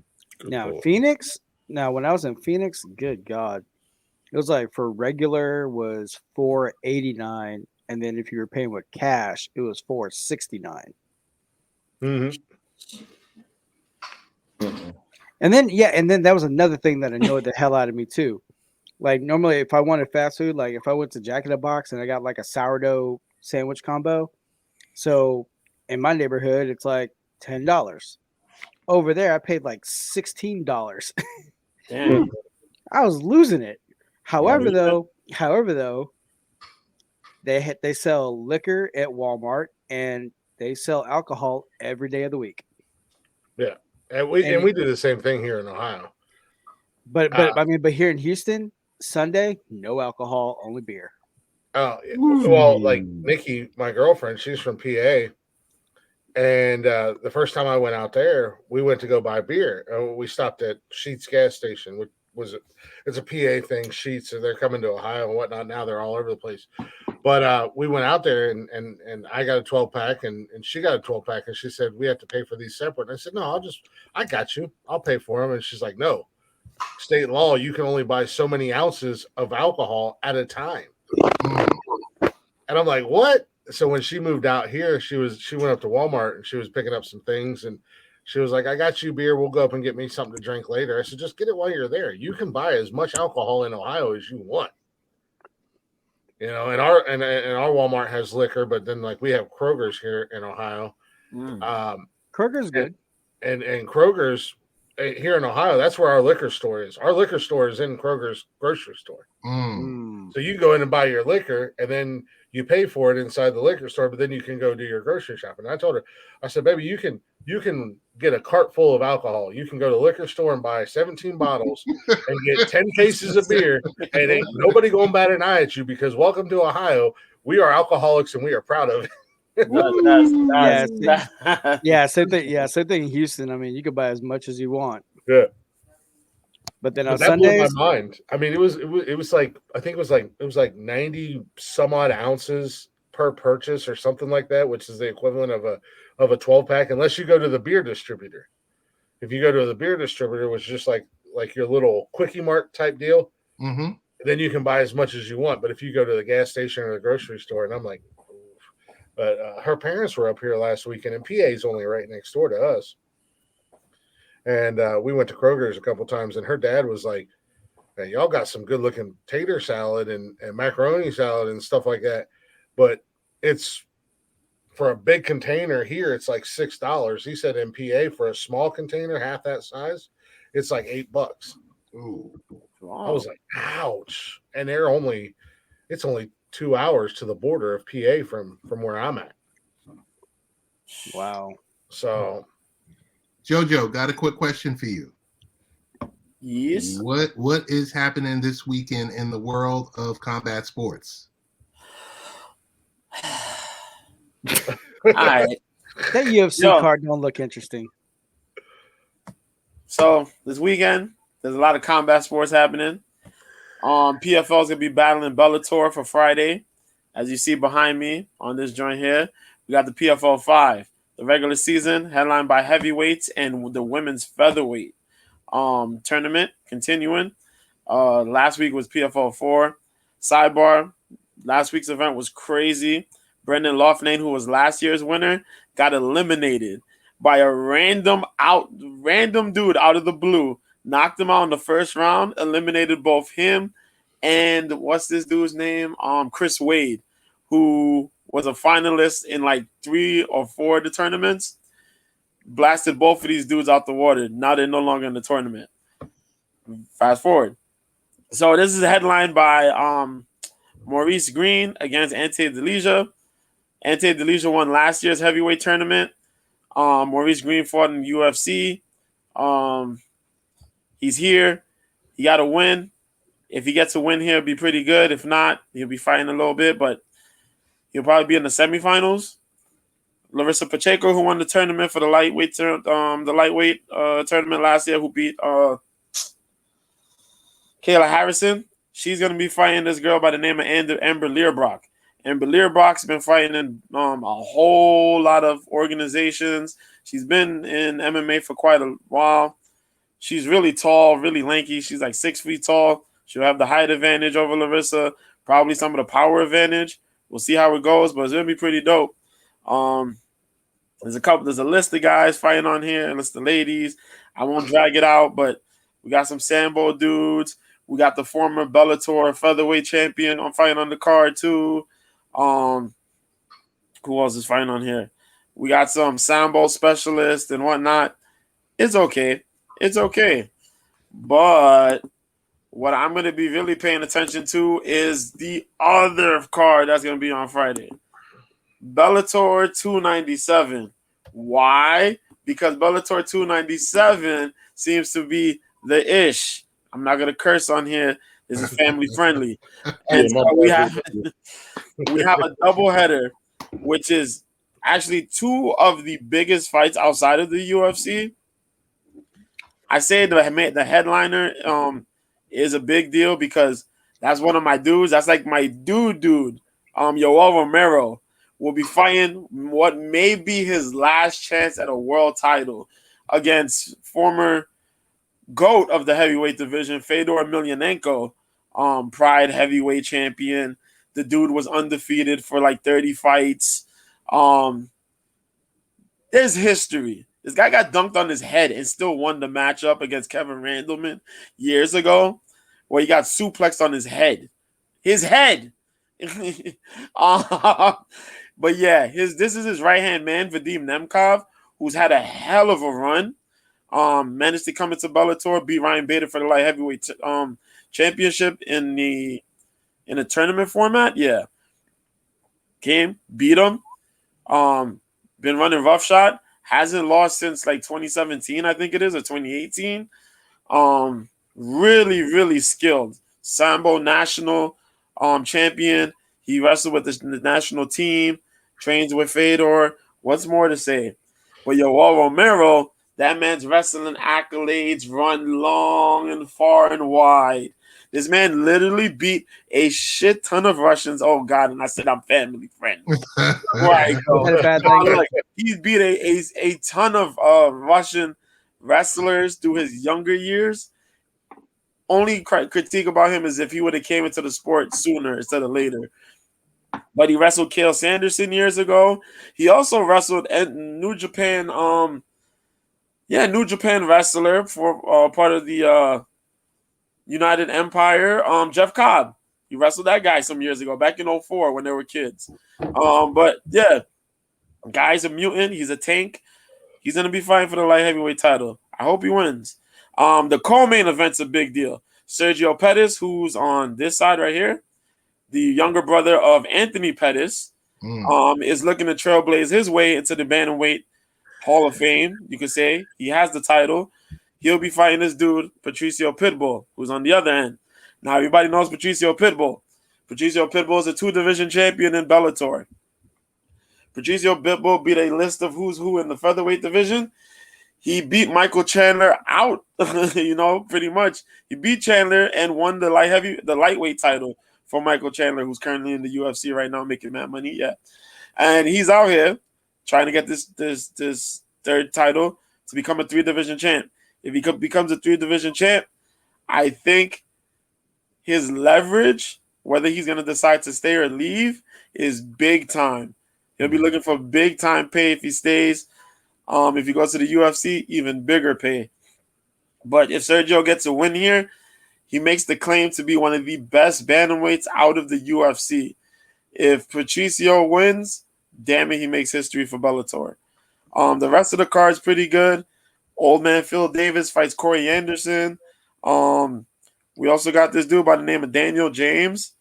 Phoenix. Now, when I was in Phoenix, good God, it was like for regular was $4.89, and then if you were paying with cash, it was $4.69. And then that was another thing that annoyed the hell out of me too. Like normally, if I wanted fast food, like if I went to Jack in the Box and I got like a sourdough sandwich combo, so in my neighborhood it's like $10. Over there, I paid like $16. Damn. I was losing it. However, though, they sell liquor at Walmart and they sell alcohol every day of the week. Yeah, and we do the same thing here in Ohio. But here in Houston, Sunday, no alcohol, only beer. Oh, well, like Nikki, my girlfriend, she's from PA, and the first time I went out there, we went to go buy beer. We stopped at Sheetz gas station, which it's a PA thing. Sheetz, so they're coming to Ohio and whatnot. Now they're all over the place. But we went out there and I got a 12-pack and she got a 12-pack and she said we have to pay for these separate. And I said no, I got you. I'll pay for them. And she's like, no, state law, you can only buy so many ounces of alcohol at a time. And I'm like, what? So when she moved out here, she went up to Walmart and she was picking up some things and she was like, I got you beer. We'll go up and get me something to drink later. I said, just get it while you're there. You can buy as much alcohol in Ohio as you want. You know, and our Walmart has liquor, but then like we have Kroger's here in Ohio. Kroger's good. And Kroger's here in Ohio, that's where our liquor store is. Our liquor store is in Kroger's grocery store. So you go in and buy your liquor and then you pay for it inside the liquor store, but then you can go do your grocery shopping. And I told her, I said, baby, you can get a cart full of alcohol. You can go to the liquor store and buy 17 bottles and get 10 cases of beer, and ain't nobody going to bat an eye at you because welcome to Ohio. We are alcoholics and we are proud of it. Same thing. Yeah, same thing in Houston. I mean, you can buy as much as you want. Yeah. But then on that Sundays, blew my mind. I mean, it was like I think it was like 90 some odd ounces per purchase or something like that, which is the equivalent of a 12-pack, unless you go to the beer distributor. If you go to the beer distributor, which is just like your little Quickie Mart type deal, then you can buy as much as you want. But if you go to the gas station or the grocery store, and I'm like, oof. But her parents were up here last weekend, and PA is only right next door to us. And we went to Kroger's a couple times, and her dad was like, hey, y'all got some good-looking tater salad and macaroni salad and stuff like that. But it's for a big container here, it's like $6. He said in PA for a small container, half that size, it's like $8. Ooh. Wow. I was like, ouch. And it's only 2 hours to the border of PA from where I'm at. Wow. So Jojo, got a quick question for you. Yes. What is happening this weekend in the world of combat sports? All right. That UFC card don't look interesting. So this weekend, there's a lot of combat sports happening. PFL is gonna be battling Bellator for Friday, as you see behind me on this joint here. We got the PFL 5, the regular season, headlined by heavyweights and the women's featherweight tournament continuing. Last week was PFL 4. Sidebar: last week's event was crazy. Brendan Loughnane, who was last year's winner, got eliminated by a random dude out of the blue. Knocked him out in the first round, eliminated both him and what's this dude's name? Chris Wade, who was a finalist in like 3 or 4 of the tournaments. Blasted both of these dudes out the water. Now they're no longer in the tournament. Fast forward. So this is headlined by Maurice Green against Ante Delija. Ante Delija won last year's heavyweight tournament. Maurice Green fought in the UFC. He's here. He got to win. If he gets a win here, it'll be pretty good. If not, he'll be fighting a little bit, but he'll probably be in the semifinals. Larissa Pacheco, who won the tournament for the lightweight tournament last year, who beat Kayla Harrison. She's going to be fighting this girl by the name of Amber Learbrock. Amber Learbrock's been fighting in a whole lot of organizations. She's been in MMA for quite a while. She's really tall, really lanky. She's like 6 feet tall. She'll have the height advantage over Larissa, probably some of the power advantage. We'll see how it goes, but it's gonna be pretty dope. There's a list of guys fighting on here, a list of ladies. I won't drag it out, but we got some Sambo dudes. We got the former Bellator featherweight champion on fighting on the card too. Who else is fighting on here? We got some Sambo specialists and whatnot. It's okay. It's okay. But what I'm going to be really paying attention to is the other card that's going to be on Friday. Bellator 297. Why? Because Bellator 297 seems to be the ish. I'm not going to curse on here. This is family friendly. And so we have a doubleheader, which is actually two of the biggest fights outside of the UFC. I say the headliner is a big deal because that's one of my dudes. That's like my dude. Yoel Romero will be fighting what may be his last chance at a world title against former GOAT of the heavyweight division, Fedor Emelianenko, Pride heavyweight champion. The dude was undefeated for like 30 fights. There's history. This guy got dunked on his head and still won the matchup against Kevin Randleman years ago, where he got suplexed on his head. His head. But yeah, this is his right-hand man, Vadim Nemkov, who's had a hell of a run. Managed to come into Bellator, beat Ryan Bader for the light heavyweight championship in a tournament format. Yeah. Came, beat him. Been running roughshod. Hasn't lost since like 2017, I think it is, or 2018. Really, really skilled. Sambo national champion. He wrestled with the national team, trains with Fedor. What's more to say? But Yoel Romero, that man's wrestling accolades run long and far and wide. This man literally beat a shit ton of Russians. Oh, God. And I said, I'm family friendly. Right. Look, he's beat a ton of Russian wrestlers through his younger years. Only critique about him is if he would have came into the sport sooner instead of later. But he wrestled Cael Sanderson years ago. He also wrestled at New Japan. New Japan wrestler for part of the United Empire. Jeff Cobb. He wrestled that guy some years ago, back in 2004 when they were kids. But yeah, guy's a mutant. He's a tank. He's gonna be fighting for the light heavyweight title. I hope he wins. The co-main event's a big deal. Sergio Pettis, who's on this side right here, the younger brother of Anthony Pettis, is looking to trailblaze his way into the bantamweight Hall of Fame. You could say he has the title. He'll be fighting this dude, Patricio Pitbull, who's on the other end. Now, everybody knows Patricio Pitbull. Patricio Pitbull is a 2-division champion in Bellator. Patricio Pitbull beat a list of who's who in the featherweight division. He beat Michael Chandler out, pretty much. He beat Chandler and won the lightweight title for Michael Chandler, who's currently in the UFC right now making that money. Yeah. And he's out here trying to get this third title to become a 3-division champ. If he becomes a 3-division champ, I think his leverage, whether he's going to decide to stay or leave, is big time. He'll be looking for big time pay if he stays. If he goes to the UFC, even bigger pay. But if Sergio gets a win here, he makes the claim to be one of the best bantamweights out of the UFC. If Patricio wins, damn it, he makes history for Bellator. The rest of the card's pretty good. Old man Phil Davis fights Corey Anderson. We also got this dude by the name of Daniel James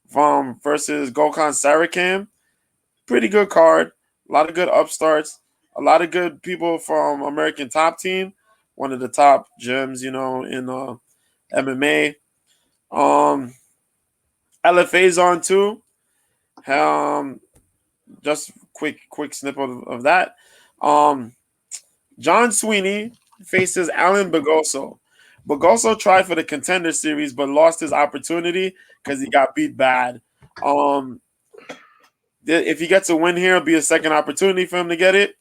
versus Gokhan Sarakam. Pretty good card. A lot of good upstarts. A lot of good people from American Top Team. One of the top gyms, in MMA. LFA's on too. Just quick snippet of that. John Sweeney faces Alan Bagoso. Bagoso tried for the Contender Series but lost his opportunity because he got beat bad. If he gets a win here, it'll be a second opportunity for him to get it.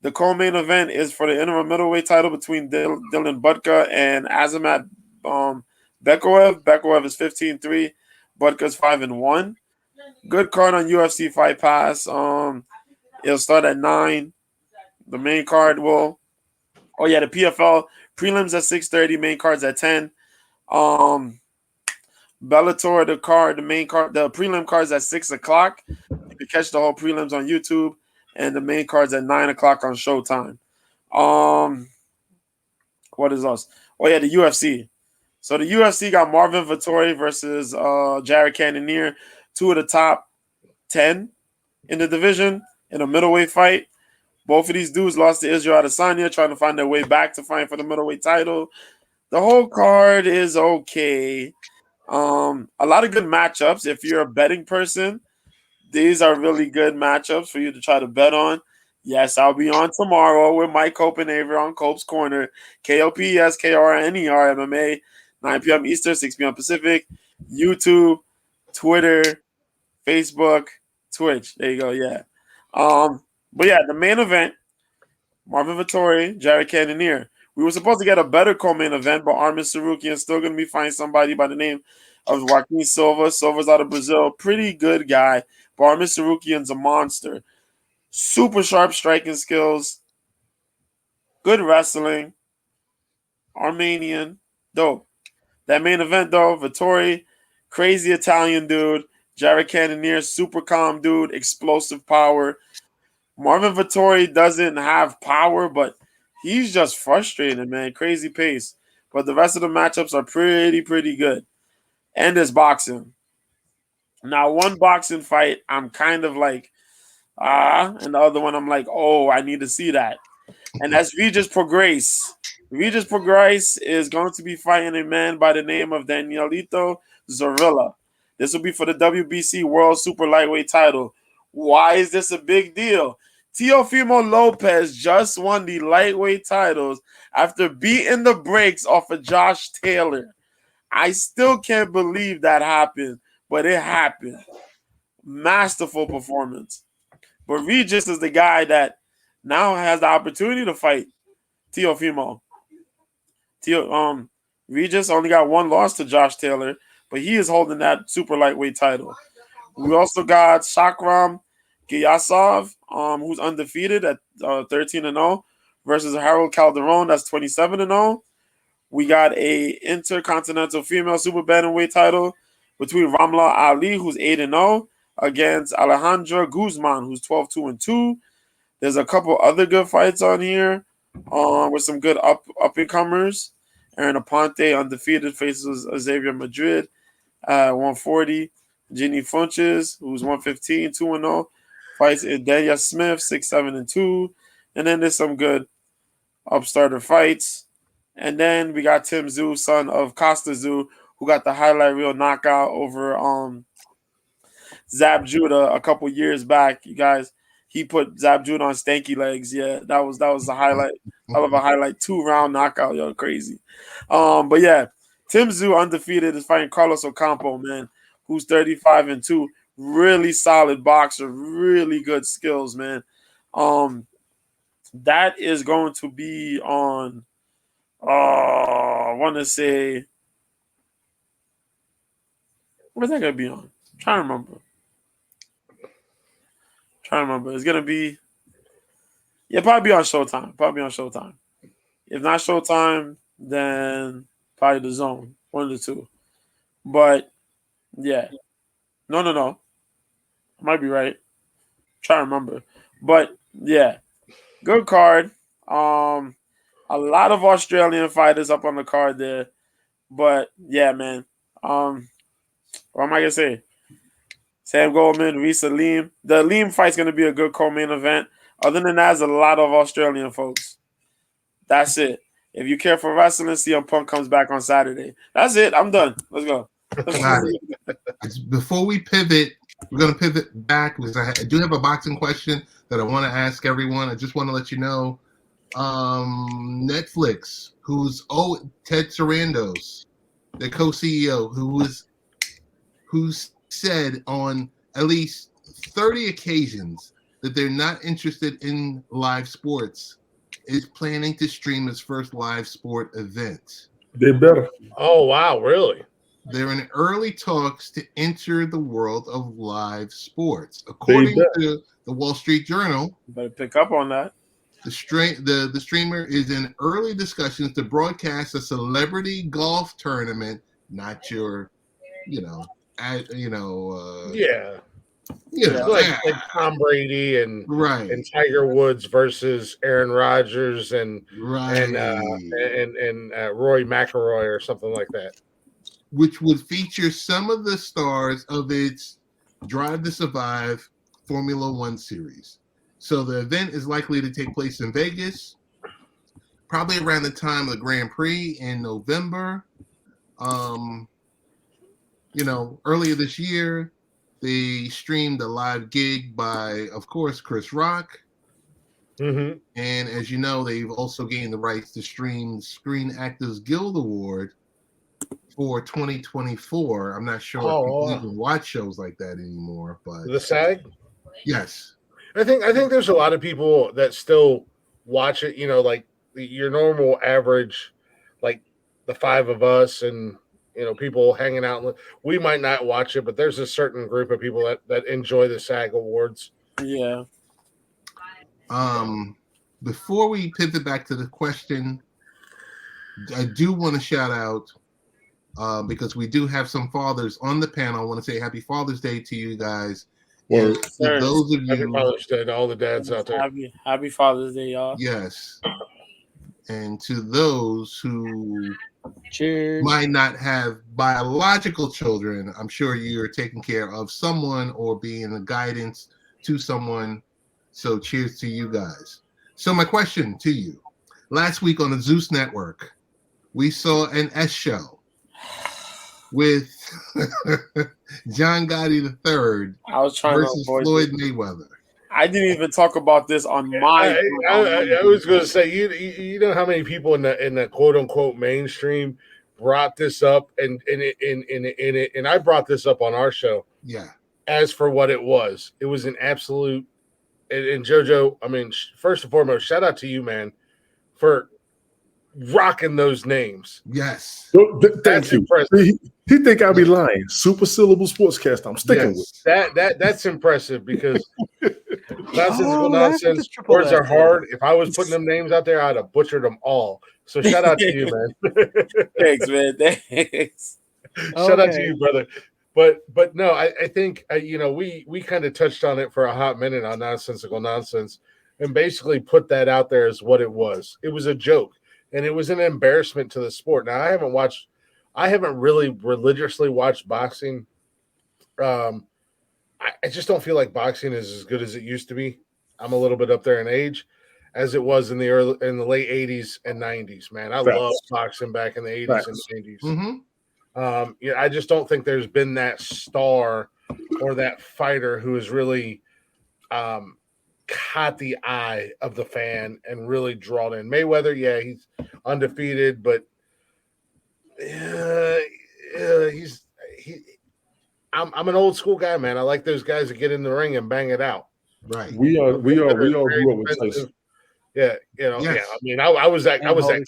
The co-main event is for the interim middleweight title between Dylan Budka and Azamat Bekaev. Bekaev is 15-3. Budka's 5-1. Good card on UFC Fight Pass. It'll start at 9. The main card will. Oh yeah, the PFL prelims at 6:30. Main cards at 10. Bellator, the prelim cards at 6 o'clock. You can catch the whole prelims on YouTube, and the main cards at 9 o'clock on Showtime. What is us? Oh yeah, the UFC. So the UFC got Marvin Vettori versus Jared Cannonier, 2 of the top 10 in the division in a middleweight fight. Both of these dudes lost to Israel Adesanya, trying to find their way back to fight for the middleweight title. The whole card is okay. A lot of good matchups. If you're a betting person, these are really good matchups for you to try to bet on. Yes, I'll be on tomorrow with Mike Copenaver on Cope's Corner. KOPSKRNER MMA, 9 p.m. Eastern, 6 p.m. Pacific. YouTube, Twitter, Facebook, Twitch. There you go. Yeah. But yeah, the main event, Marvin Vettori, Jared Cannonier. We were supposed to get a better co-main event, but Armin Sarukian is still going to be fighting somebody by the name of Joaquin Silva. Silva's out of Brazil. Pretty good guy. But Armin Sarukian's a monster. Super sharp striking skills. Good wrestling. Armenian. Dope. That main event, though, Vettori, crazy Italian dude. Jared Cannonier, super calm dude. Explosive power. Marvin Vettori doesn't have power, but he's just frustrated, man. Crazy pace. But the rest of the matchups are pretty good. And there's boxing. Now, one boxing fight, I'm kind of like, and the other one, I'm like, oh, I need to see that. And that's Regis Prograis. Regis Prograis is going to be fighting a man by the name of Danielito Zorrilla. This will be for the WBC World Super Lightweight title. Why is this a big deal? Teofimo Lopez just won the lightweight titles after beating the brakes off of Josh Taylor. I still can't believe that happened, but it happened. Masterful performance. But Regis is the guy that now has the opportunity to fight Teofimo. Regis only got one loss to Josh Taylor, but he is holding that super lightweight title. We also got Shakram Giyasov, who's undefeated at 13-0, versus Harold Calderon, that's 27-0. We got a intercontinental female super bantamweight title between Ramla Ali, who's 8-0, against Alejandra Guzman, who's 12-2-2. There's a couple other good fights on here, with some good up-and-comers. Aaron Aponte, undefeated, faces Xavier Madrid at 140. Ginny Funches, who's 115, 2-0, fights Delia Smith, 6-7-2. And then there's some good upstarter fights. And then we got Tim Zhu, son of Costa Zhu, who got the highlight reel knockout over Zab Judah a couple years back. You guys, he put Zab Judah on stanky legs. Yeah, that was a highlight. Hell of a highlight, 2-round knockout. Yo, crazy. But yeah, Tim Zhu, undefeated, is fighting Carlos Ocampo, man, who's 35-2. Really solid boxer, really good skills, man. That is going to be on, I want to say, where's that going to be on? I'm trying to remember. It's going to be, probably be on Showtime. If not Showtime, then probably The Zone, one of the two. But, yeah. No. I might be right. I'm trying to remember. But, yeah. Good card. A lot of Australian fighters up on the card there. But, yeah, man. What am I going to say? Sam Goldman, Risa Leem. The Leem fight's going to be a good co-main event. Other than that, there's a lot of Australian folks. That's it. If you care for wrestling, CM Punk comes back on Saturday. That's it. I'm done. Let's go. Before we pivot, we're going to pivot back because I do have a boxing question that I want to ask everyone. I just want to let you know, Netflix, Ted Sarandos, the co-CEO, who said on at least 30 occasions that they're not interested in live sports, is planning to stream his first live sport event. They better. Oh, wow, really? they're in early talks to enter the world of live sports. According to the Wall Street Journal, You better pick up on that. the streamer is in early discussions to broadcast a celebrity golf tournament, not your, like Tom Brady and Tiger Woods versus Aaron Rodgers and Roy McIlroy or something like that, which would feature some of the stars of its Drive to Survive Formula One series. So the event is likely to take place in Vegas, probably around the time of the Grand Prix in November. Earlier this year, they streamed a live gig by, of course, Chris Rock. Mm-hmm. And as you know, they've also gained the rights to stream the Screen Actors Guild Award for 2024. I'm not sure if people even watch shows like that anymore, but the SAG? Yes. I think there's a lot of people that still watch it, like your normal average, like the five of us and people hanging out. We might not watch it, but there's a certain group of people that enjoy the SAG Awards. Yeah. Before we pivot back to the question, I do want to shout out because we do have some fathers on the panel. I want to say Happy Father's Day to you guys. Well, for those of you, Happy Father's Day to all the dads out there. Happy Father's Day, y'all. Yes. And to those who cheers might not have biological children, I'm sure you're taking care of someone or being a guidance to someone. So cheers to you guys. So my question to you, last week on the Zeus Network, we saw an S show with John Gotti III versus Floyd Mayweather. I didn't even talk about this on my. I was going to say, you know how many people in the quote unquote mainstream brought this up, and I brought this up on our show. Yeah. As for what it was an absolute. And JoJo, I mean, first and foremost, shout out to you, man, for rocking those names. Yes. Thank you. Impressive. He think I'll be lying. Super syllable sportscast. I'm sticking with that's impressive because nonsense. Words are hard. If I was putting them names out there, I'd have butchered them all. So shout out to you, man. Thanks, man. Thanks. Shout out to you, brother. But no, I think we kind of touched on it for a hot minute on Nonsensical Nonsense, and basically put that out there as what it was. It was a joke, and it was an embarrassment to the sport. Now I haven't really religiously watched boxing. I just don't feel like boxing is as good as it used to be. I'm a little bit up there in age, as it was in the late 80s and 90s. Man, I loved boxing back in the 80s and 90s. Mm-hmm. I just don't think there's been that star or that fighter who has really caught the eye of the fan and really drawn in. Mayweather, yeah, he's undefeated, but I'm an old school guy, man. I like those guys that get in the ring and bang it out. Right. We all grew up with Tyson. Yeah, yes. Yeah. I mean, I was that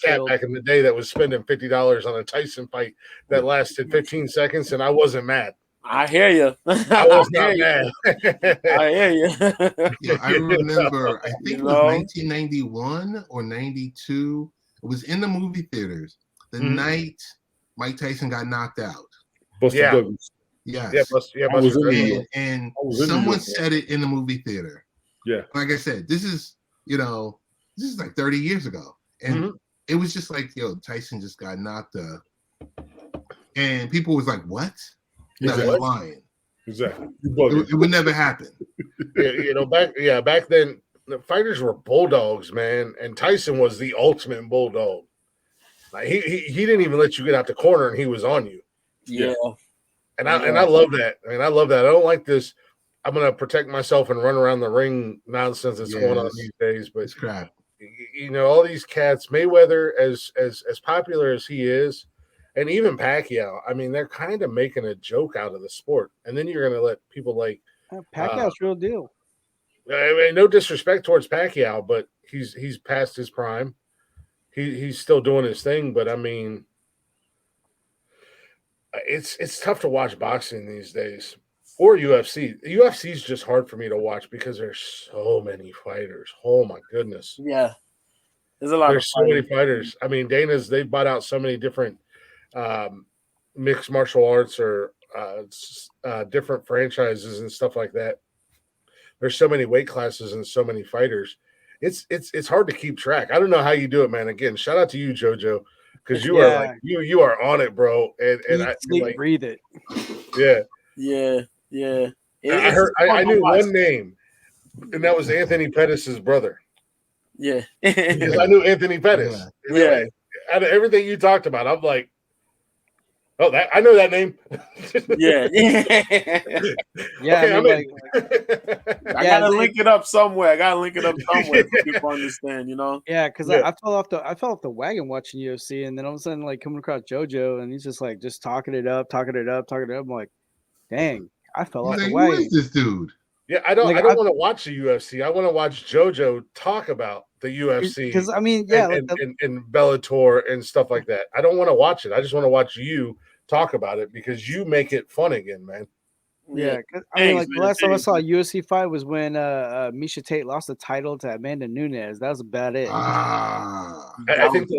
cat back in the day that was spending $50 on a Tyson fight that lasted 15 seconds, and I wasn't mad. I hear you. I was not mad. I hear you. Yeah, I remember. I think it was 1991 or 92. It was in the movie theaters the night Mike Tyson got knocked out. Buster Douglas. Yes. Buster. And someone said it in the movie theater. Yeah. Like I said, this is like 30 years ago. And it was just like, Tyson just got knocked up. And people was like, what? Exactly. That's lying. Exactly. It would never happen. Back then, the fighters were bulldogs, man. And Tyson was the ultimate bulldog. Like he didn't even let you get out the corner, and he was on you. Yeah. And I love that. I mean, I love that. I don't like this. I'm gonna protect myself and run around the ring nonsense that's going on these days. But it's crap. All these cats, Mayweather, as popular as he is, and even Pacquiao, I mean, they're kind of making a joke out of the sport. And then you're gonna let people like Pacquiao's real deal. I mean, no disrespect towards Pacquiao, but he's past his prime. He's still doing his thing, but I mean, it's tough to watch boxing these days or UFC. UFC is just hard for me to watch because there's so many fighters. Oh my goodness. Yeah. There's a lot There's so many fighters. I mean, they've bought out so many different mixed martial arts or different franchises and stuff like that. There's so many weight classes and so many fighters. It's hard to keep track. I don't know how you do it, man. Again, shout out to you, JoJo, because you are like you are on it, bro. And sleep, like, breathe it. Yeah. I knew one name, and that was Anthony Pettis' brother. Yeah. Because I knew Anthony Pettis. Yeah. Out of everything you talked about, I'm like, oh, I know that name. Yeah. Yeah. Okay, I gotta link it up somewhere. So people understand, you know? Yeah, because I fell off the wagon watching UFC, and then all of a sudden, like, coming across JoJo, and he's just talking it up. I'm like, dang, I fell off the wagon. Who is this dude? Yeah, I don't want to watch the UFC. I want to watch JoJo talk about the UFC. Because I mean, and Bellator and stuff like that. I don't want to watch it. I just want to watch you talk about it because you make it fun again, man. Yeah, I mean, like the last time I saw a UFC fight was when Miesha Tate lost the title to Amanda Nunes. That was about it. I think the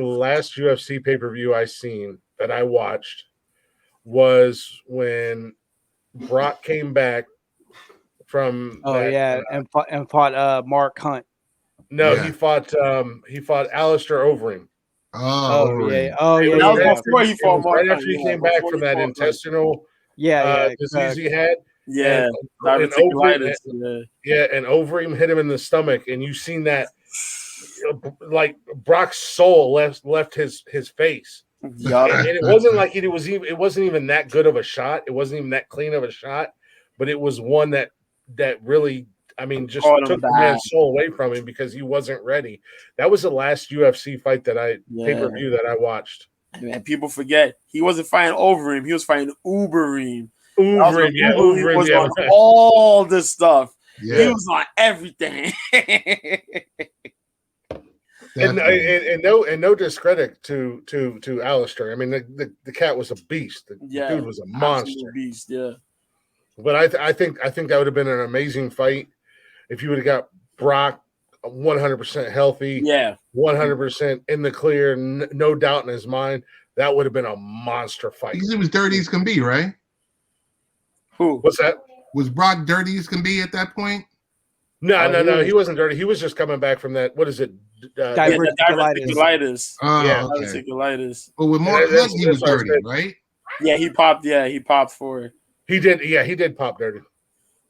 last UFC pay-per-view I seen that I watched was when Brock came back from and fought Mark Hunt. No, he fought Alistair Overeem. Yeah. That was before he fought Mark right after he came back from that intestinal disease he had. Yeah, and Overeem hit him in the stomach, and you seen that like Brock's soul left his face. Yeah, and it wasn't like it wasn't even that good of a shot. It wasn't even that clean of a shot, but it was one that really, I mean, just took the man's soul away from him because he wasn't ready. That was the last UFC fight that pay-per-view that I watched. Man, people forget he wasn't fighting Overeem; he was fighting Ubereem. Ubereem was on all this stuff. Yeah. He was on everything. and no discredit to Alistair. I mean, the cat was a beast. The dude was a monster. Beast, yeah. But I think that would have been an amazing fight if you would have got Brock 100% healthy, 100% in the clear, no doubt in his mind. That would have been a monster fight. He was dirty as can be, right? Who? What's that? Was Brock dirty as can be at that point? No. He wasn't dirty. He was just coming back from that. What is it? Diverticulitis. Okay. Diverticulitis. Well, with Mark Hunt, he was dirty, right? Yeah, he popped. Yeah, he popped for it. He did. Yeah, he did pop dirty.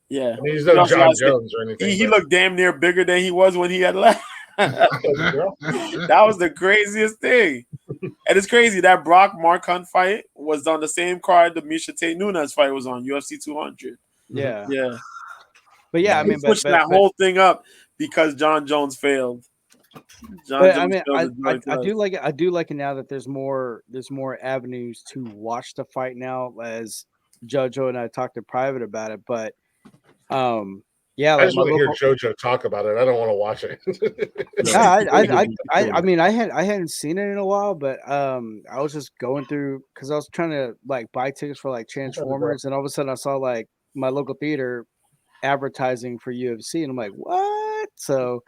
Yeah, I mean, he's no John Jones or anything. He looked damn near bigger than he was when he had left. That was the craziest thing. And it's crazy that Mark Hunt fight was on the same card the Miesha Tate Nunes fight was on, UFC 200. Yeah. But yeah, I mean, pushed that whole thing up because John Jones failed. I do like it. I do like it now that there's more avenues to watch the fight now, as JoJo and I talked in private about it. But I just want to hear JoJo talk about it. I don't want to watch it. I mean, I hadn't seen it in a while, but I was just going through because I was trying to like buy tickets for like Transformers, and all of a sudden I saw like my local theater advertising for UFC, and I'm like, what? So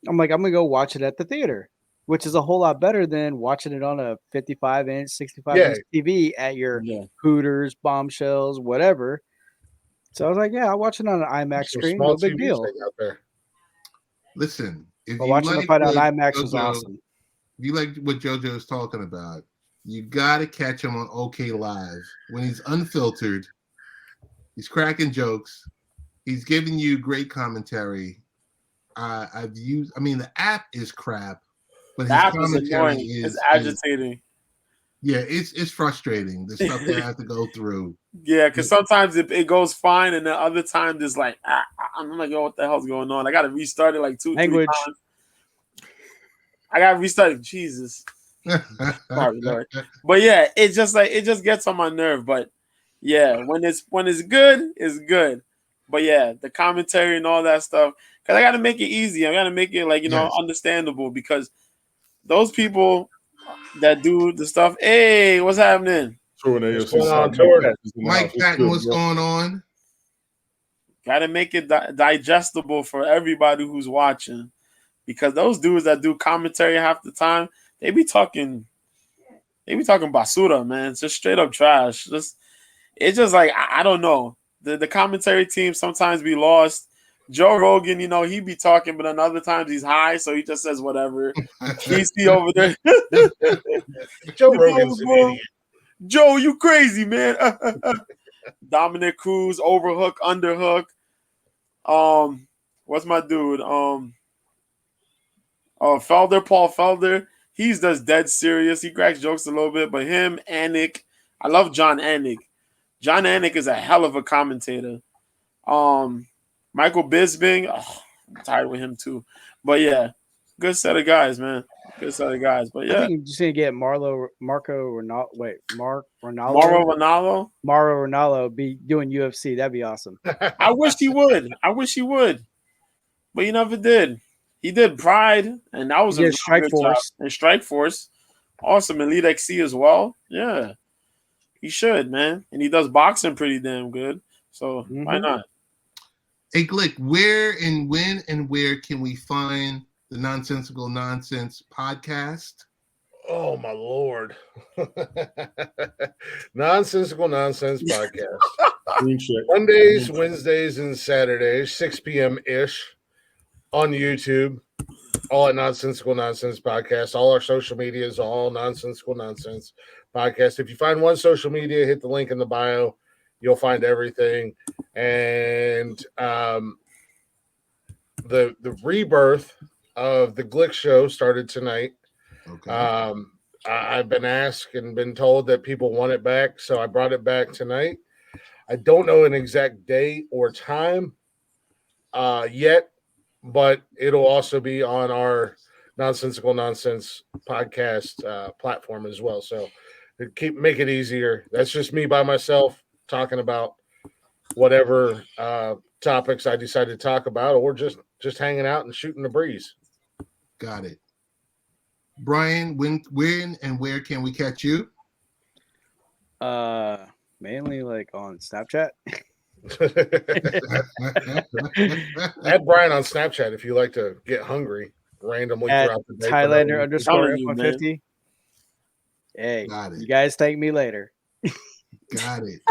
I'm like, I'm gonna go watch it at the theater, which is a whole lot better than watching it on a 55-inch, 65-inch TV at your Hooters, Bombshells, whatever. So I was like, I'll watch it on an IMAX screen. No big deal. Out there. Listen, if you watching the fight on IMAX was awesome. If you like what JoJo is talking about, you got to catch him on OK Live when he's unfiltered. He's cracking jokes. He's giving you great commentary. The app is crap, but his commentary is agitating. It's frustrating, the stuff they have to go through. Yeah, because sometimes it goes fine, and then other times it's like, I'm like, yo, what the hell's going on? I got to restart it like 2-3 times. I got to restart it. Jesus. Sorry, Lord. But yeah, it just gets on my nerve. But yeah, when it's good, it's good. But yeah, the commentary and all that stuff, because I got to make it easy. I got to make it understandable, because those people that do the stuff, hey, what's happening? Sure, they What's going on, Tor? Mike Patton, what's going on? Got to make it digestible for everybody who's watching, because those dudes that do commentary half the time, they be talking basura, man. It's just straight up trash. It's just like I don't know. The commentary team sometimes be lost. Joe Rogan, he be talking, but then other times he's high, so he just says whatever. DC over there. Joe Rogan's an idiot. Joe, you crazy, man. Dominic Cruz, overhook, underhook. What's my dude? Paul Felder. He's just dead serious. He cracks jokes a little bit, but him, Anik. I love John Anik. John Anik is a hell of a commentator. Michael Bisping, I'm tired with him too. But yeah, good set of guys, man. Good set of guys. But yeah, I think you're just gonna get Mauro Ronaldo be doing UFC. That'd be awesome. I wish he would. But he never did. He did Pride, and that was a Strike Force. And Strike Force. Awesome. Elite XC as well. Yeah. He should, man. And he does boxing pretty damn good. So why not? Hey, Glick, where and when and where can we find the Nonsensical Nonsense podcast? Oh, my Lord. Nonsensical Nonsense podcast. Mondays, Wednesdays, and Saturdays, 6 p.m.-ish on YouTube. All at Nonsensical Nonsense podcast. All our social media is all Nonsensical Nonsense podcast. If you find one social media, hit the link in the bio. You'll find everything. And the rebirth of the Glick Show started tonight. Okay. I've been asked and been told that people want it back, so I brought it back tonight. I don't know an exact day or time yet, but it'll also be on our Nonsensical Nonsense podcast platform as well. So make it easier. That's just me by myself talking about whatever topics I decide to talk about, or just hanging out and shooting the breeze. Got it. Brian, when and where can we catch you? Mainly like on Snapchat. Add Brian on Snapchat if you like to get hungry randomly throughout the day. Thailander _F150. Hey, you guys thank me later. Got it.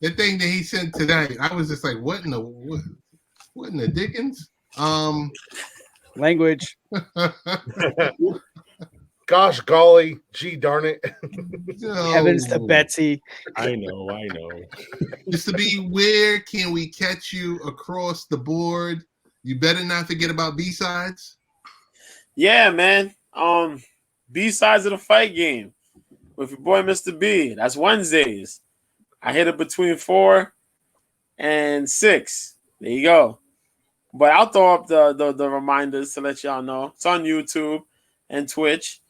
The thing that he sent tonight, I was just like, what in the Dickens? Language. Gosh golly, gee darn it. No. Heavens to Betsy. I know. Mr. B, where can we catch you across the board? You better not forget about B-sides. Yeah, man. B-sides of the fight game with your boy Mr. B. That's Wednesdays. I hit it between 4 and 6. There you go. But I'll throw up the reminders to let y'all know. It's on YouTube and Twitch.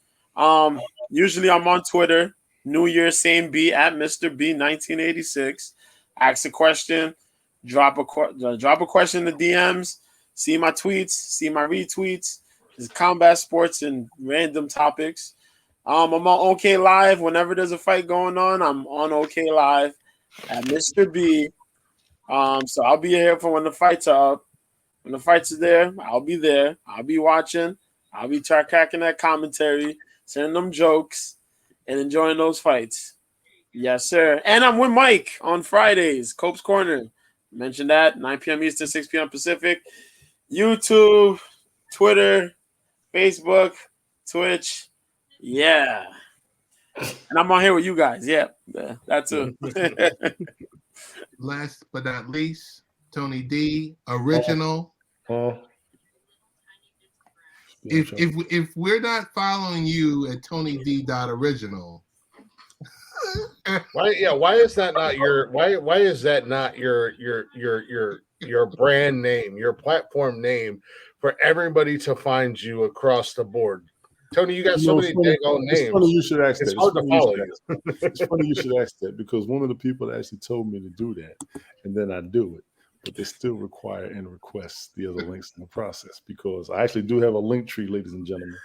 Usually I'm on Twitter. New Year, same B at Mr. B 1986. Ask a question, drop a question in the DMs. See my tweets, see my retweets. It's CombatSports and random topics. I'm on OK Live whenever there's a fight going on. I'm on OK Live at Mr. B. So I'll be here for when the fights are up. When the fights are there, I'll be there. I'll be watching. I'll be cracking that commentary, sending them jokes, and enjoying those fights. Yes, sir. And I'm with Mike on Fridays, Cope's Corner. Mentioned that, 9 p.m. Eastern, 6 p.m. Pacific. YouTube, Twitter, Facebook, Twitch. Yeah. And I'm on here with you guys. Yeah, that too. Last but not least, Tony D, original. If we're not following you at Tony D. original, why is that not your brand name, your platform name for everybody to find you across the board? Tony, you got so many dang old names. It's funny you should ask that. It's hard to follow you. It's funny you should ask that, because one of the people actually told me to do that, and then I do it. But they still require and request the other links in the process, because I actually do have a link tree, ladies and gentlemen.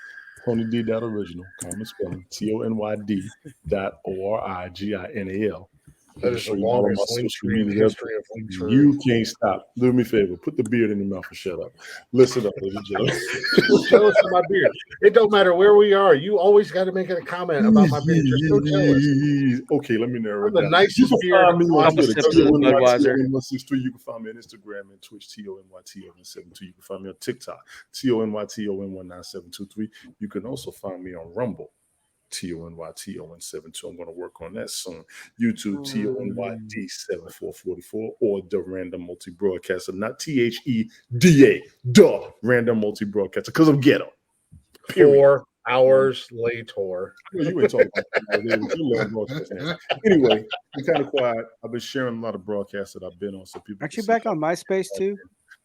TonyD.original, common spelling, TonyD.original. That is the longest link tree in the history of link tree. You can't stop. Do me a favor. Put the beard in your mouth and shut up. Listen up, ladies and gentlemen. Jealous of my beard. It don't matter where we are. You always got to make a comment about my beard. You're so jealous. Okay, let me narrow it the down. nicest beard. I'm a sip of Budweiser. TonyD163. You can find me on Instagram and Twitch, TonyT0172. You can find me on TikTok, TonyTon1973. You can also find me on Rumble, TonyT0172. I'm going to work on that soon. YouTube, TonyD7444, or the Random Multi Broadcaster, not THEDA, the Random Multi Broadcaster, because I'm ghetto. 4 hours later. You ain't talking about that. Anyway, I'm kind of quiet. I've been sharing a lot of broadcasts that I've been on, so people. Aren't you back on MySpace too?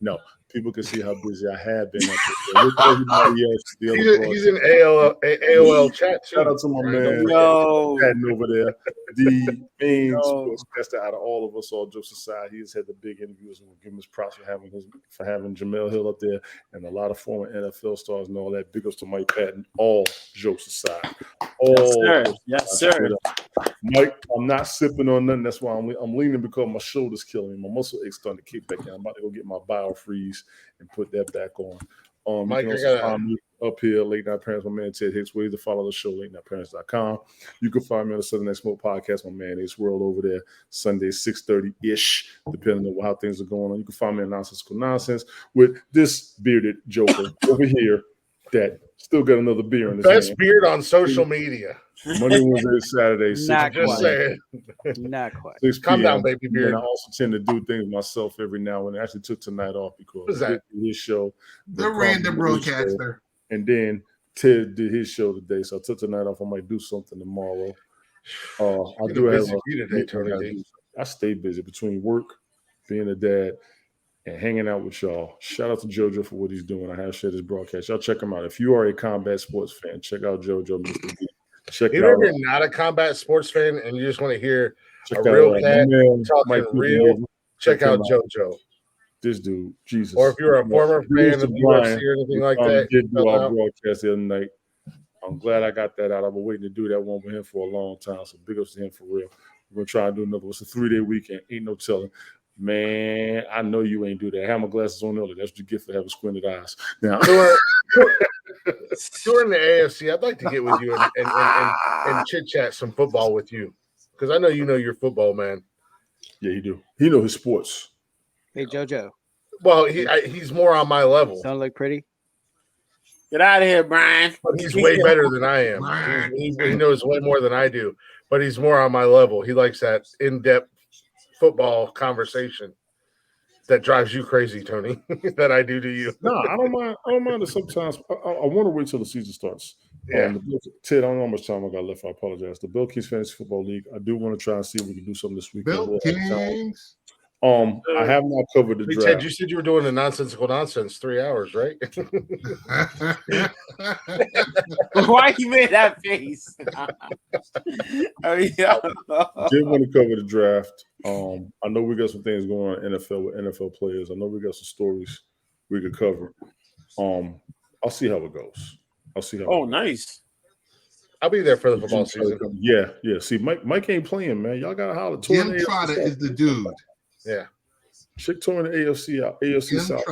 No, people can see how busy I have been. With everybody else, he's in AOL chat too. Shout out to my man chatting over there. The main sportscaster out of all of us, all jokes aside, he's had the big interviews, and we'll give him his props for having Jamel Hill up there, and a lot of former NFL stars and all that. Big ups to Mike Patton. All jokes aside, yes, sir. Mike, I'm not sipping on nothing. That's why I'm leaning, because my shoulder's killing me. My muscle ache's starting to kick back in. I'm about to go get my BioFreeze and put that back on. Mike, you can also find me up here, Late Night Parents, my man Ted Hicks. Ways to follow the show, latenightparents.com. You can find me on the Southern Night Smoke podcast, my man Ace World over there, Sunday 6:30-ish, depending on how things are going on. You can find me on Nonsensical Nonsense with this bearded joker over here that still got another beer in his best hand. Beard on social media. Monday, Wednesday, Saturday. Not just saying. Not quite. Calm down, baby beard. And I also tend to do things myself every now and then. I actually took tonight off because I did his show. The Random Broadcaster. And then Ted did his show today. So I took tonight off. I might do something tomorrow. I do have today, Tony. I stay busy between work, being a dad, and hanging out with y'all. Shout out to JoJo for what he's doing. I have shared his broadcast. Y'all check him out. If you are a Combat Sports fan, check out JoJo, Mr. B. Check Even out. if you're not a Combat Sports fan and you just want to hear a real cat talking real, check out JoJo. This dude, Jesus. Or if you're a former fan of UFC or anything like that. Did do our broadcast the other night. I'm glad I got that out. I've been waiting to do that one with him for a long time. So big ups to him for real. We're going to try and do another one. It's a 3-day weekend. Ain't no telling. Man, I know you ain't do that. I have my glasses on early. That's what you get for having squinted eyes. Now, during the AFC, I'd like to get with you and chit-chat some football with you, because I know you know your football, man. Yeah, he do. He know his sports. Hey, JoJo. Well, he's more on my level. Don't look pretty. Get out of here, Brian. But he's way better than I am. He knows way more than I do, but he's more on my level. He likes that in-depth football conversation that drives you crazy, Tony, that I do to you. No, I don't mind. I don't mind it sometimes. I want to wait till the season starts. Yeah. Ted, I don't know how much time I got left. I apologize. The Bill Kings Fantasy Football League. I do want to try and see if we can do something this week. Bill Kings. I have not covered the draft. Ted, you said you were doing a nonsensical nonsense 3 hours, right? Why you made that face? Oh, yeah. Did want to cover the draft. I know we got some things going on in NFL with NFL players. I know we got some stories we could cover. I'll see how it goes. Nice. I'll be there for the football season. Yeah. See, Mike ain't playing, man. Y'all got to holler. Jim Trotter is the dude. Yeah. Chick touring the AFC out. AFC South.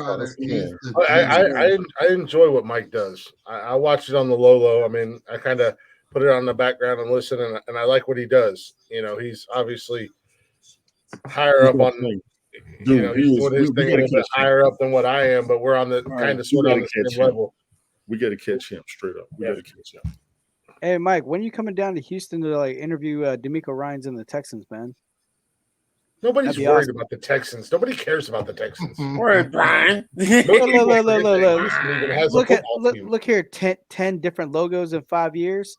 I enjoy what Mike does. I watch it on the low. I mean, I kind of put it on the background and listen, and I like what he does. You know, he's obviously higher up on the he's doing his thing a little bit higher up than what I am, but we're on the kind of sort of on the same level. We got to catch him straight up. We got to catch him. Hey, Mike, when are you coming down to Houston to interview D'Amico Ryans and the Texans, man? Nobody's worried about the Texans. Nobody cares about the Texans. Word, Brian. Look here, 10 different logos in 5 years.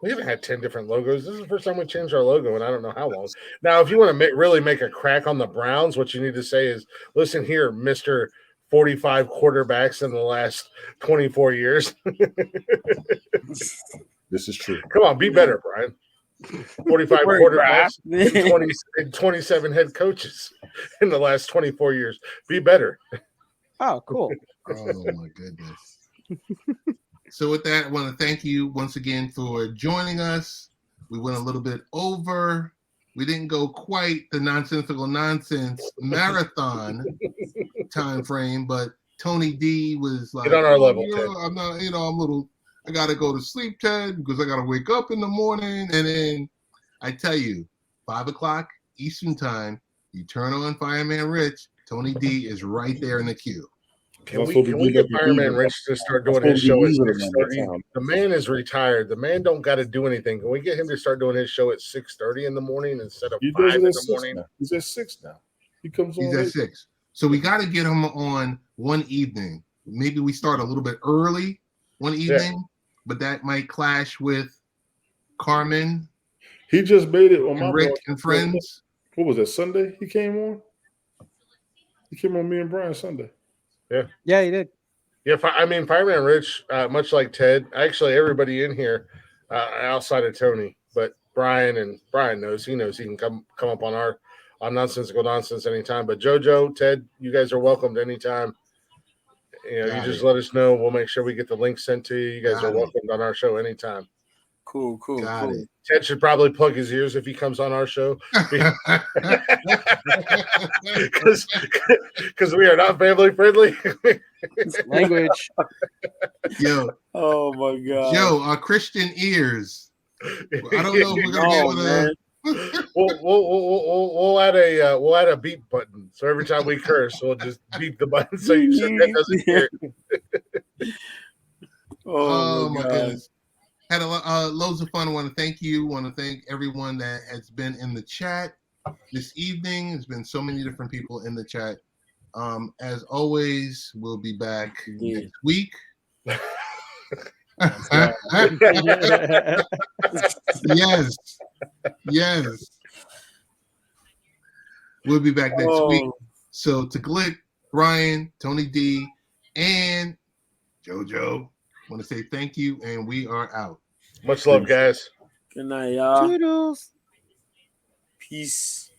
We haven't had 10 different logos. This is the first time we changed our logo, and I don't know how long. Now, if you want to really make a crack on the Browns, what you need to say is, listen here, Mr. 45 quarterbacks in the last 24 years. This is true. Come on, be better, Brian. 45 quarterbacks and 27 head coaches in the last 24 years. Be better. Oh, cool. Oh, my goodness. So with that, I want to thank you once again for joining us. We went a little bit over. We didn't go quite the nonsensical nonsense marathon time frame, but Tony D was like, Get on our level, Ted. I'm not, I gotta go to sleep, Ted, because I gotta wake up in the morning. And then I tell you, 5:00 Eastern time, you turn on Fireman Rich, Tony D is right there in the queue. Can we get Fireman Rich to start doing his show at 6:30? The man is retired. The man don't got to do anything. Can we get him to start doing his show at 6:30 in the morning instead of 5 in the morning? He's at 6 now. He comes on. He's at 6. So we got to get him on one evening. Maybe we start a little bit early one evening, but that might clash with Carmen. He just made it on my Rick and friends. What was that, Sunday he came on? He came on me and Brian Sunday. Yeah, he did. Yeah, Fireman Rich, much like Ted, actually everybody in here outside of Tony, but Brian knows he can come up on Nonsensical Nonsense anytime. But JoJo, Ted, you guys are welcome to anytime. You just let us know. We'll make sure we get the link sent to you. You guys are welcome on our show anytime. Cool. Ted should probably plug his ears if he comes on our show. Because we are not family friendly. Language. Yo. Oh my God. Yo, our Christian ears. I don't know if we're gonna be able to. We'll add a beep button. So every time we curse, we'll just beep the button so that doesn't hear it. Oh my goodness. Had loads of fun. I want to thank you. Want to thank everyone that has been in the chat this evening. There's been so many different people in the chat. As always, we'll be back next week. Yes. We'll be back next week. So to Glick, Brian, Tony D, and JoJo, I want to say thank you, and we are out. Much love, guys. Good night, y'all. Toodles. Peace.